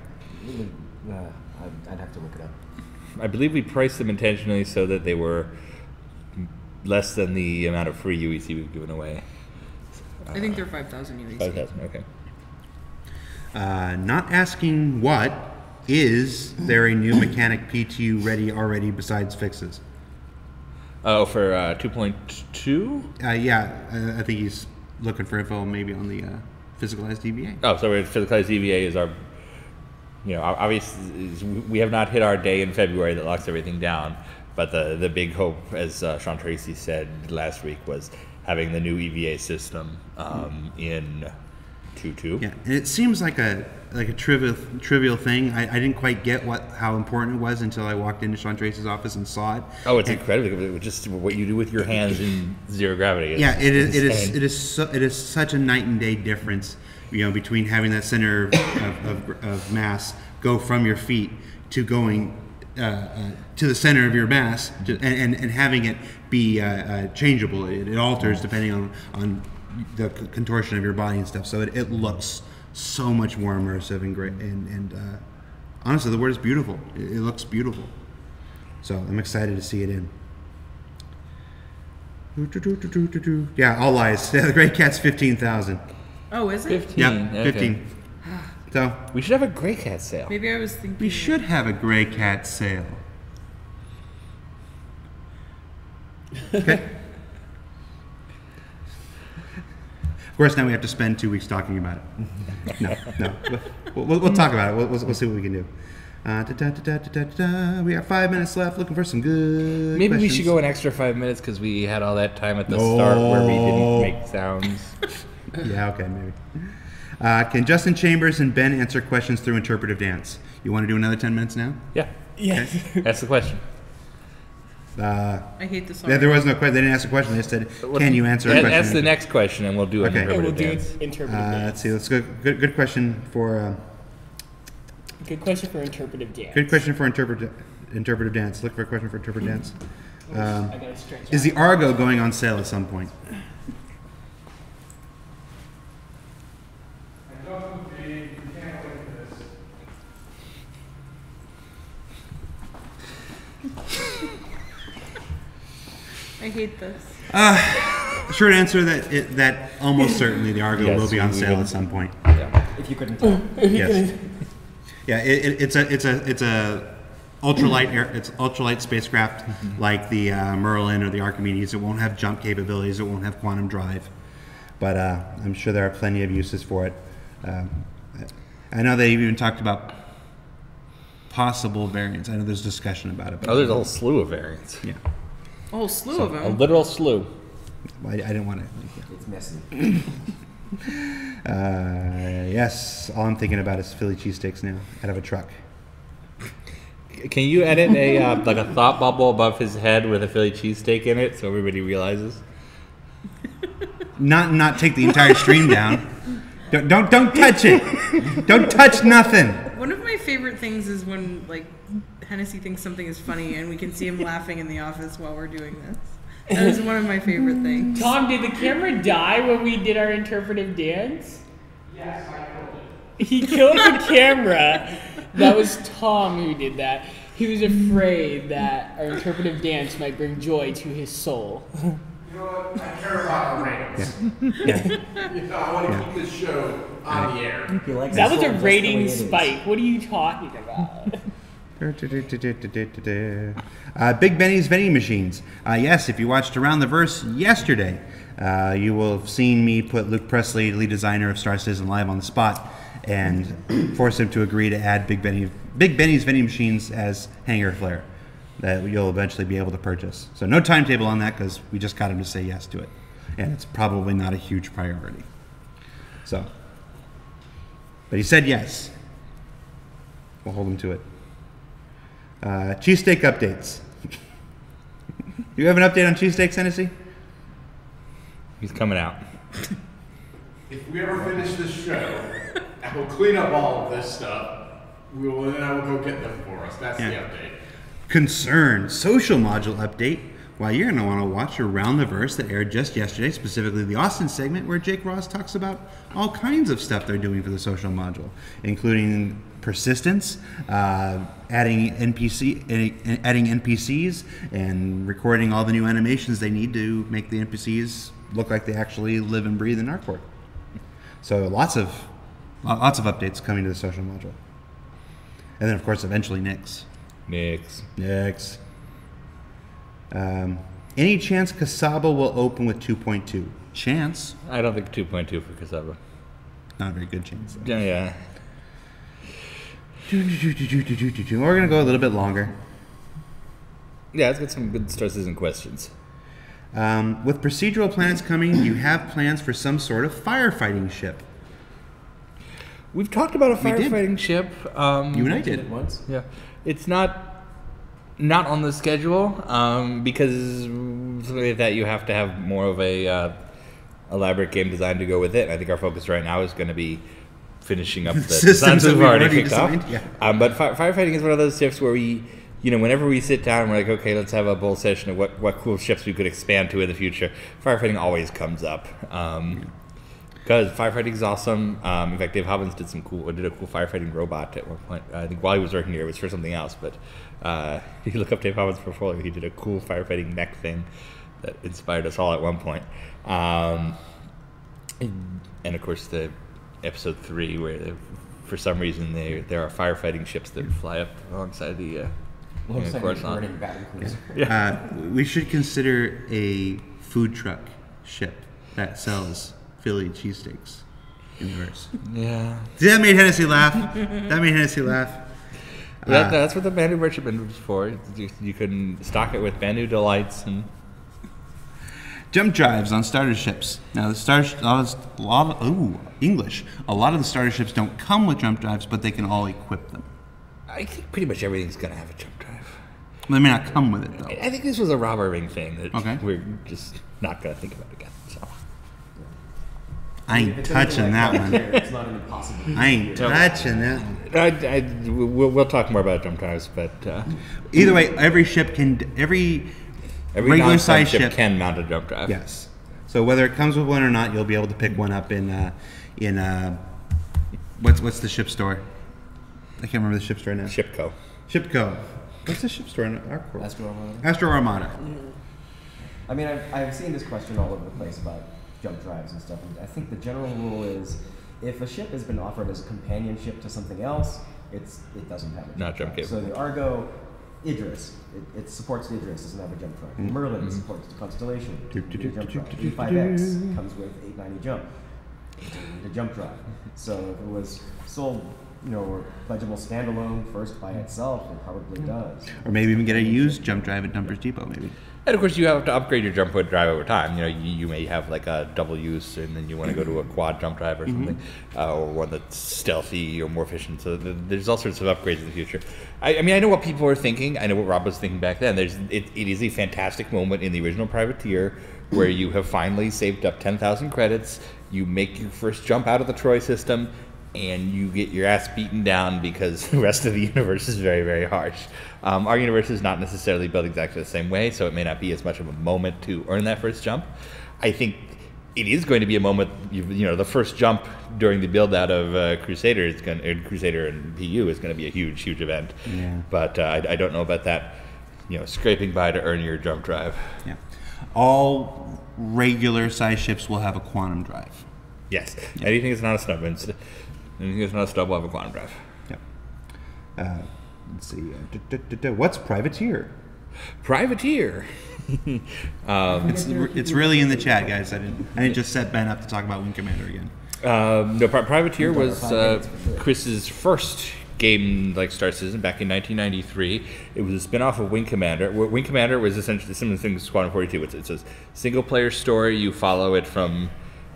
I'd have to look it up. I believe we priced them intentionally so that they were less than the amount of free UEC we've given away. I think they're 5,000 UEC. 5,000, okay. Not asking what, is there a new mechanic PTU ready already besides fixes? Oh, for 2.2? Yeah, I think he's looking for info maybe on the physicalized DVA. Oh, so physicalized DVA is our, obviously we have not hit our day in February that locks everything down. But the big hope, as Sean Tracy said last week, was having the new EVA system in 2.2. Yeah, and it seems like a trivial thing. I didn't quite get how important it was until I walked into Sean Tracy's office and saw it. Oh, it's incredible! Just what you do with your hands in zero gravity. Yeah, it is such a night and day difference, between having that center of mass go from your feet to going to the center of your mass, and having it be changeable. It alters depending on the contortion of your body and stuff. So it looks so much more immersive and great. And honestly, the word is beautiful. It looks beautiful. So I'm excited to see it in. Yeah, all lies. The Grey Cat's 15,000. Oh, is it? 15. Yeah, Okay. 15. So We should have a Grey Cat sale. Maybe I was thinking. we should have a Grey Cat sale. Okay. Of course, now we have to spend 2 weeks talking about it. No. We'll talk about it. We'll see what we can do. We got 5 minutes left. Looking for some good. Maybe we questions. should go an extra 5 minutes because we had all that time at the start where we didn't make sounds. Yeah. Okay. Maybe. Can Justin Chambers and Ben answer questions through interpretive dance? You want to do another 10 minutes now? Yeah, Yes. that's the question. I hate this song. Yeah, there was no question. They didn't ask a question. They said, "Can you answer a question?" That's the next question, and we'll do an Okay. And we'll interpretive do dance. interpretive Let's dance. see. Let's go. Good question for. Good question for interpretive dance. Good question for interpretive dance. Look for a question for interpretive dance. I gotta stretch Is out. the Argo going on sale at some point? I hate this. Short answer that almost certainly the Argo Yes, will be on we sale will. at some point. If you couldn't tell. Yes. Yeah, it's a ultralight spacecraft like the Merlin or the Archimedes. It won't have jump capabilities. It won't have quantum drive, but I'm sure there are plenty of uses for it. I know they even talked about possible variants. I know there's discussion about it. But Oh, there's a whole slew of variants. yeah. A whole slew of A them. literal slew. I didn't want to. It's messy. Yes, all I'm thinking about is Philly cheesesteaks now out of a truck. Can you edit a like a thought bubble above his head with a Philly cheesesteak in it so everybody realizes? Not take the entire stream down. Don't touch it. Don't touch nothing. One of my favorite things is when Hennessy thinks something is funny and we can see him laughing in the office while we're doing this. That is one of my favorite things. Tom, did the camera die when we did our interpretive dance? Yes, I killed it. He killed the camera. That was Tom who did that. He was afraid that our interpretive dance might bring joy to his soul. You know what? I care about our ratings. I want to keep this show on the air. He likes That his was a soul just the way rating it is. spike. What are you talking about? Big Benny's vending machines. Yes, if you watched Around the Verse yesterday, you will have seen me put Luke Presley, lead designer of Star Citizen Live, on the spot and force him to agree to add Big Benny's vending machines as hanger flair that you'll eventually be able to purchase. So no timetable on that because we just got him to say yes to it, and it's probably not a huge priority. So, but he said yes. We'll hold him to it. Cheesesteak updates. Do you have an update on cheesesteaks, Hennessy? He's coming out. If we ever finish this show, I will clean up all of this stuff. Then I will go get them for us. That's Yeah. the update. Concern social module update. Well, you're going to want to watch Around the Verse that aired just yesterday, specifically the Austin segment where Jake Ross talks about all kinds of stuff they're doing for the social module, including persistence, adding NPCs, and recording all the new animations they need to make the NPCs look like they actually live and breathe in Arcport. So lots of updates coming to the social module. And then, of course, eventually Nyx. Any chance Kasaba will open with 2.2? Chance? I don't think 2.2 for Kasaba. Not a very good chance, though. Yeah. We're going to go a little bit longer. Yeah, let's get some good Star Citizen questions. With procedural planets coming, do you have plans for some sort of firefighting ship? We've talked about a We did. firefighting ship. You and I did. Once. Yeah, it's not on the schedule because something like that you have to have more of a elaborate game design to go with it. I think our focus right now is going to be finishing up the Systems designs that we've we've already already kicked off. designed, yeah. But firefighting is one of those ships where we, whenever we sit down and we're like, okay, let's have a bold session of what cool ships we could expand to in the future, firefighting always comes up. Because firefighting is awesome. In fact, Dave Hobbins did a cool firefighting robot at one point. I think while he was working here, it was for something else. But if you look up Dave Hobbins' portfolio, he did a cool firefighting mech thing that inspired us all at one point. And of course, the episode 3, where for some reason there are firefighting ships that fly up alongside the Looks like Coruscant. a burning battle cruiser. We should consider a food truck ship that sells Philly cheesesteaks in the verse. Yeah. See, that made Hennessy laugh. That's what the Banu merchantman was for. You can stock it with Banu delights and Jump drives on starter ships. Now, English. A lot of the starter ships don't come with jump drives, but they can all equip them. I think pretty much everything's going to have a jump drive. They may not come with it, though. I think this was a Rob Irving thing that Okay. we're just not going to think about again. So I ain't touching that one. It's not an impossible. I ain't touching that one. we'll talk more about jump drives, but Either way, every ship can... Every regular non-sub size ship can mount a jump drive. Yes. So whether it comes with one or not, you'll be able to pick one up in what's the ship store? I can't remember the ship store now. Shipco. Shipco. What's the ship store in Arcport? Astro Armada. Astro Armada. I mean, I've seen this question all over the place about jump drives and stuff. And I think the general rule is, if a ship has been offered as a companion ship to something else, it doesn't have a Not jump drive. So the Argo Idris, it supports the Idris, doesn't have a jump drive. Merlin supports the Constellation, doesn't need a jump drive. E5X comes with 890 jump, doesn't need a jump drive. So if it was sold, or pledgeable standalone first by itself, it probably does. Or maybe even get a used jump drive at Dumpers Depot, maybe. And of course, you have to upgrade your jump drive over time. You may have like a double use, and then you want to go to a quad jump drive or something, or one that's stealthy or more efficient. So there's all sorts of upgrades in the future. I mean, I know what people are thinking. I know what Rob was thinking back then. It is a fantastic moment in the original Privateer where you have finally saved up 10,000 credits. You make your first jump out of the Troy system, and you get your ass beaten down because the rest of the universe is very, very harsh. Our universe is not necessarily built exactly the same way, so it may not be as much of a moment to earn that first jump. I think it is going to be a moment, the first jump during the build out of Crusader and PU is going to be a huge, huge event. Yeah. But I don't know about that, scraping by to earn your jump drive. Yeah. All regular size ships will have a quantum drive. Yes. Anything that's not a stub, will have a quantum drive. Yep. Let's see. What's Privateer? Privateer. It's really in the chat, guys. I didn't just set Ben up to talk about Wing Commander again. No, Privateer was Chris's first game like Star Citizen back in 1993. It was a spin-off of Wing Commander. Wing Commander was essentially similar thing to Squadron 42. It's a single-player story. You follow it from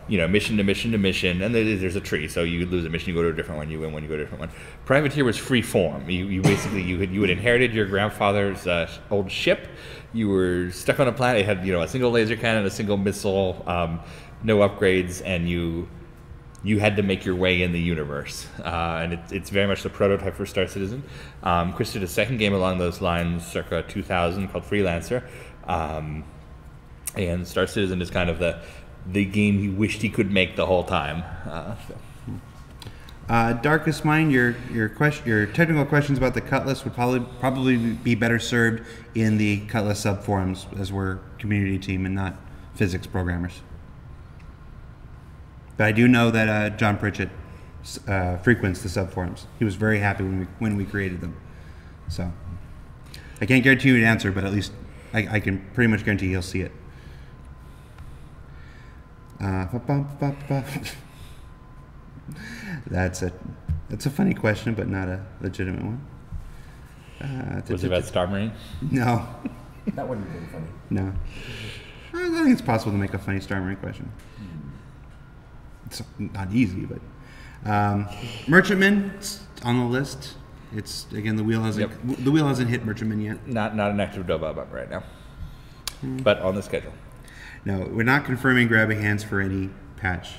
mission to mission to mission, and there's a tree. So you lose a mission, you go to a different one. You win one, you go to a different one. Privateer was free form. You basically you had inherited your grandfather's old ship. You were stuck on a planet. It had a single laser cannon, a single missile, no upgrades, and you you had to make your way in the universe, and it's very much the prototype for Star Citizen. Chris did a second game along those lines, circa 2000, called Freelancer, and Star Citizen is kind of the game he wished he could make the whole time. Darkest Mind, your technical questions about the Cutlass would probably be better served in the Cutlass subforums, as we're a community team and not physics programmers. But I do know that John Pritchett frequents the subforums. He was very happy when we created them. So I can't guarantee you an answer, but at least I can pretty much guarantee he'll see it. That's a funny question, but not a legitimate one. Was it about Star Marine? No. That wouldn't have been funny. No. I think it's possible to make a funny Star Marine question. It's not easy, but Merchantman on the list. It's again the wheel hasn't hit Merchantman yet. Not an active development right now, but on the schedule. No, we're not confirming grabbing hands for any patch.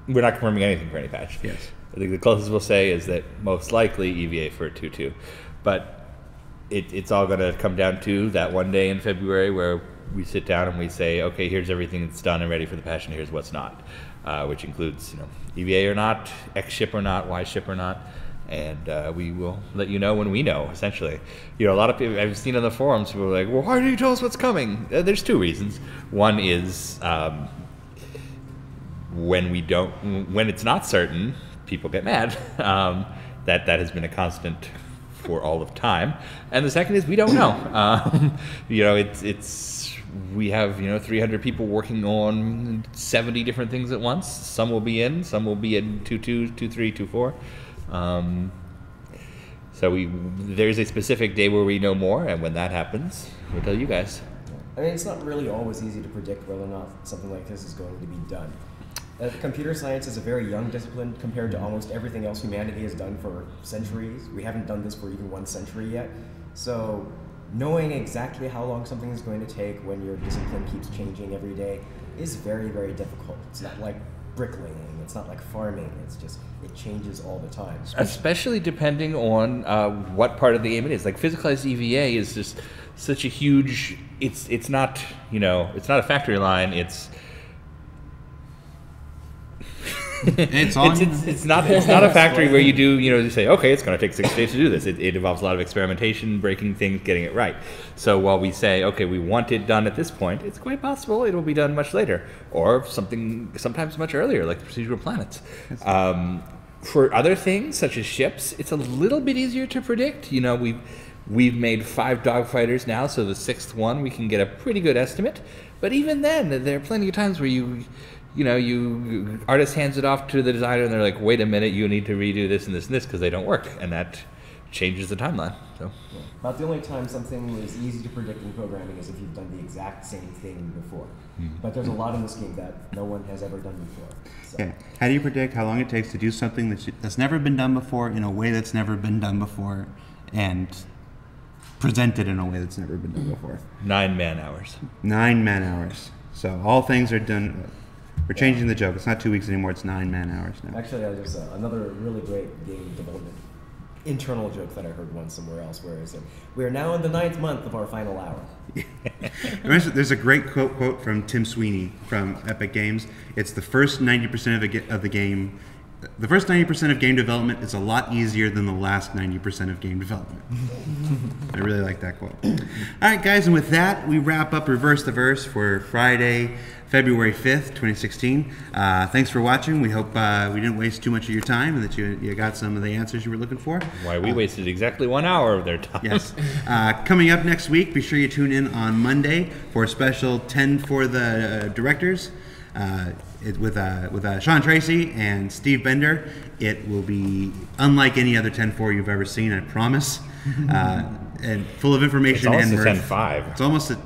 We're not confirming anything for any patch. Yes. I think the closest we'll say is that most likely EVA for a 2.2, but it's all going to come down to that one day in February where we sit down and we say, okay, here's everything that's done and ready for the patch, and here's what's not, which includes EVA or not, X ship or not, Y ship or not, and we will let you know when we know. Essentially, a lot of people I've seen on the forums people are like, well, why didn't you tell us what's coming? There's two reasons. One is when it's not certain, people get mad. That has been a constant for all of time. And the second is we don't know. We have 300 people working on 70 different things at once. Some will be in, some will be in 2.2, 2.3, 2.4. So there's a specific day where we know more, and when that happens, we'll tell you guys. I mean, it's not really always easy to predict whether or not something like this is going to be done. Computer science is a very young discipline compared to almost everything else humanity has done for centuries. We haven't done this for even 1 century yet. So knowing exactly how long something is going to take when your discipline keeps changing every day is very, very difficult. It's not like bricklaying, it's not like farming, it's just, it changes all the time. Especially depending on what part of the game it is. Like physicalized EVA is just such a huge, it's not, it's not a factory line, it's it's not a factory where you do, you say, okay, it's going to take 6 days to do this. It involves a lot of experimentation, breaking things, getting it right. So while we say, okay, we want it done at this point, it's quite possible it will be done much later, or sometimes much earlier, like the procedural planets. For other things, such as ships, it's a little bit easier to predict. We've made 5 dogfighters now, so the 6th one we can get a pretty good estimate. But even then, there are plenty of times where you artist hands it off to the designer and they're like, wait a minute, you need to redo this and this and this because they don't work, and that changes the timeline. So about the only time something is easy to predict in programming is if you've done the exact same thing before. But there's a lot in this game that no one has ever done before. So. Okay. How do you predict how long it takes to do something that's never been done before in a way that's never been done before, and present it in a way that's never been done before? 9 man-hours. 9 man-hours. So all things are done. We're changing the joke. It's not 2 weeks anymore. It's 9 man-hours now. Actually, there's another really great game development internal joke that I heard once somewhere else, where it said, "We are now in the 9th month of our final hour." There's a great quote from Tim Sweeney from Epic Games. It's the first 90% of the game. The first 90% of game development is a lot easier than the last 90% of game development. I really like that quote. All right, guys, and with that, we wrap up Reverse the Verse for Friday, February 5th, 2016. Thanks for watching. We hope we didn't waste too much of your time and that you got some of the answers you were looking for. Why, we wasted exactly 1 hour of their time. Yes. Coming up next week, be sure you tune in on Monday for a special 10 for the directors. With Sean Tracy and Steve Bender. It will be unlike any other 10-4 you've ever seen, I promise. And full of information and mirth. It's almost a 10-5. It's almost a...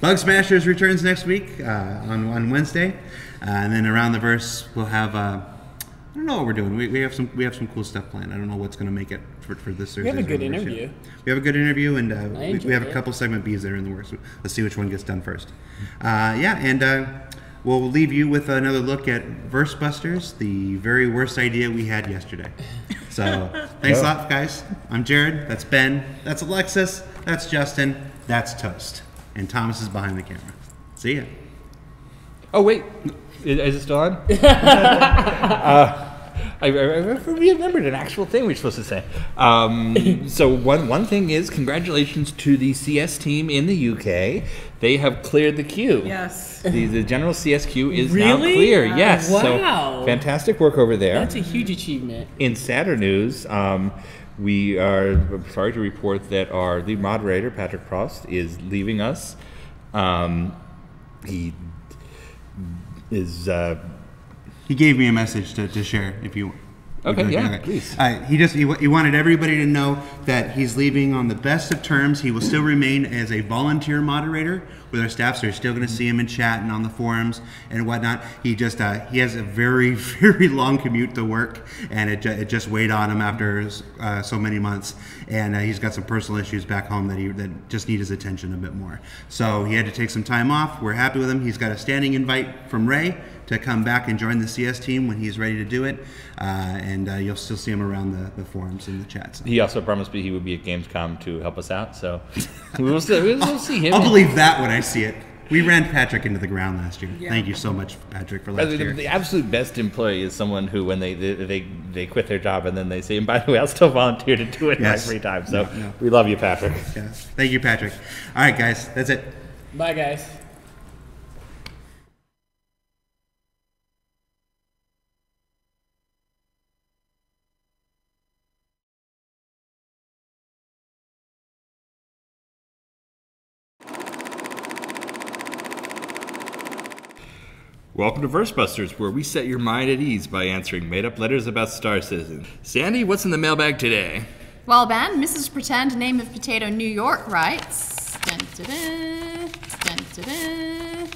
Bug Smashers returns next week on Wednesday. And then Around the Verse, we'll have... I don't know what we're doing. We have some cool stuff planned. I don't know what's going to make it for this Thursday. We have a good interview. We have a good interview, and we have a it. couple segment Bs that are in the works. Let's see which one gets done first. we'll leave you with another look at Versebusters, the very worst idea we had yesterday. So thanks a lot, guys. I'm Jared. That's Ben. That's Alexis. That's Justin. That's Toast. And Thomas is behind the camera. See ya. Oh wait, is it still on? I remembered an actual thing we were supposed to say. So one thing is congratulations to the CS team in the UK. They have cleared the queue. Yes. The general CS queue is Really? now clear. Yes. Wow. So fantastic work over there. That's a huge achievement. In sadder news, we are sorry to report that our lead moderator, Patrick Prost, is leaving us. He is... He gave me a message to share if you. Okay, yeah, please. He wanted everybody to know that he's leaving on the best of terms. He will still remain as a volunteer moderator with our staff, so you're still going to see him in chat and on the forums and whatnot. He just he has a very very long commute to work, and it just weighed on him after so many months. And he's got some personal issues back home that just need his attention a bit more. So he had to take some time off. We're happy with him. He's got a standing invite from Ray to come back and join the CS team when he's ready to do it. And you'll still see him around the forums and the chats. He also promised me he would be at Gamescom to help us out, so we'll see him. I'll believe that when I see it. We ran Patrick into the ground last year. Yeah. Thank you so much, Patrick, for last year. The absolute best employee is someone who, when they quit their job and then they say, and by the way, I'll still volunteer to do it in my free time. So we love you, Patrick. Yeah. Thank you, Patrick. All right, guys, that's it. Bye, guys. Welcome to Versebusters, where we set your mind at ease by answering made-up letters about Star Citizen. Sandy, what's in the mailbag today? Well, Ben, Mrs. Pretend Name of Potato New York writes... Dun, dun, dun, dun, dun, dun,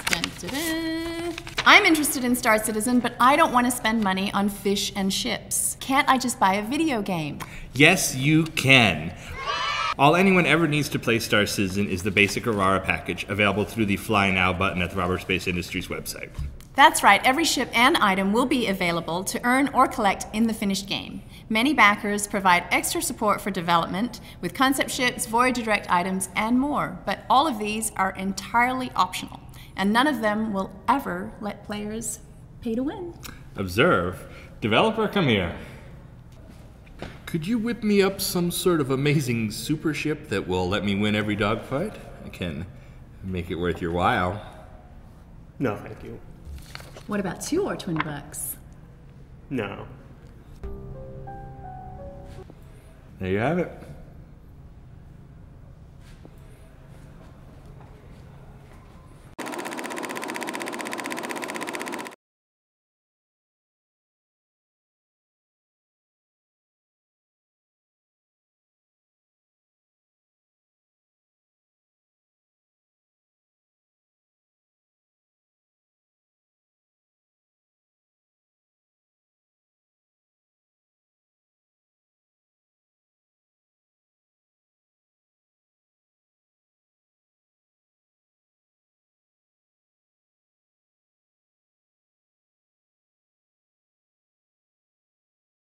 dun, dun, dun. I'm interested in Star Citizen, but I don't want to spend money on fish and ships. Can't I just buy a video game? Yes, you can. All anyone ever needs to play Star Citizen is the basic Aurora package, available through the Fly Now button at the Robert Space Industries website. That's right, every ship and item will be available to earn or collect in the finished game. Many backers provide extra support for development with concept ships, Voyager Direct items, and more. But all of these are entirely optional, and none of them will ever let players pay to win. Observe. Developer, come here. Could you whip me up some sort of amazing super ship that will let me win every dogfight? I can make it worth your while. No, thank you. What about $2 or $20? No. There you have it.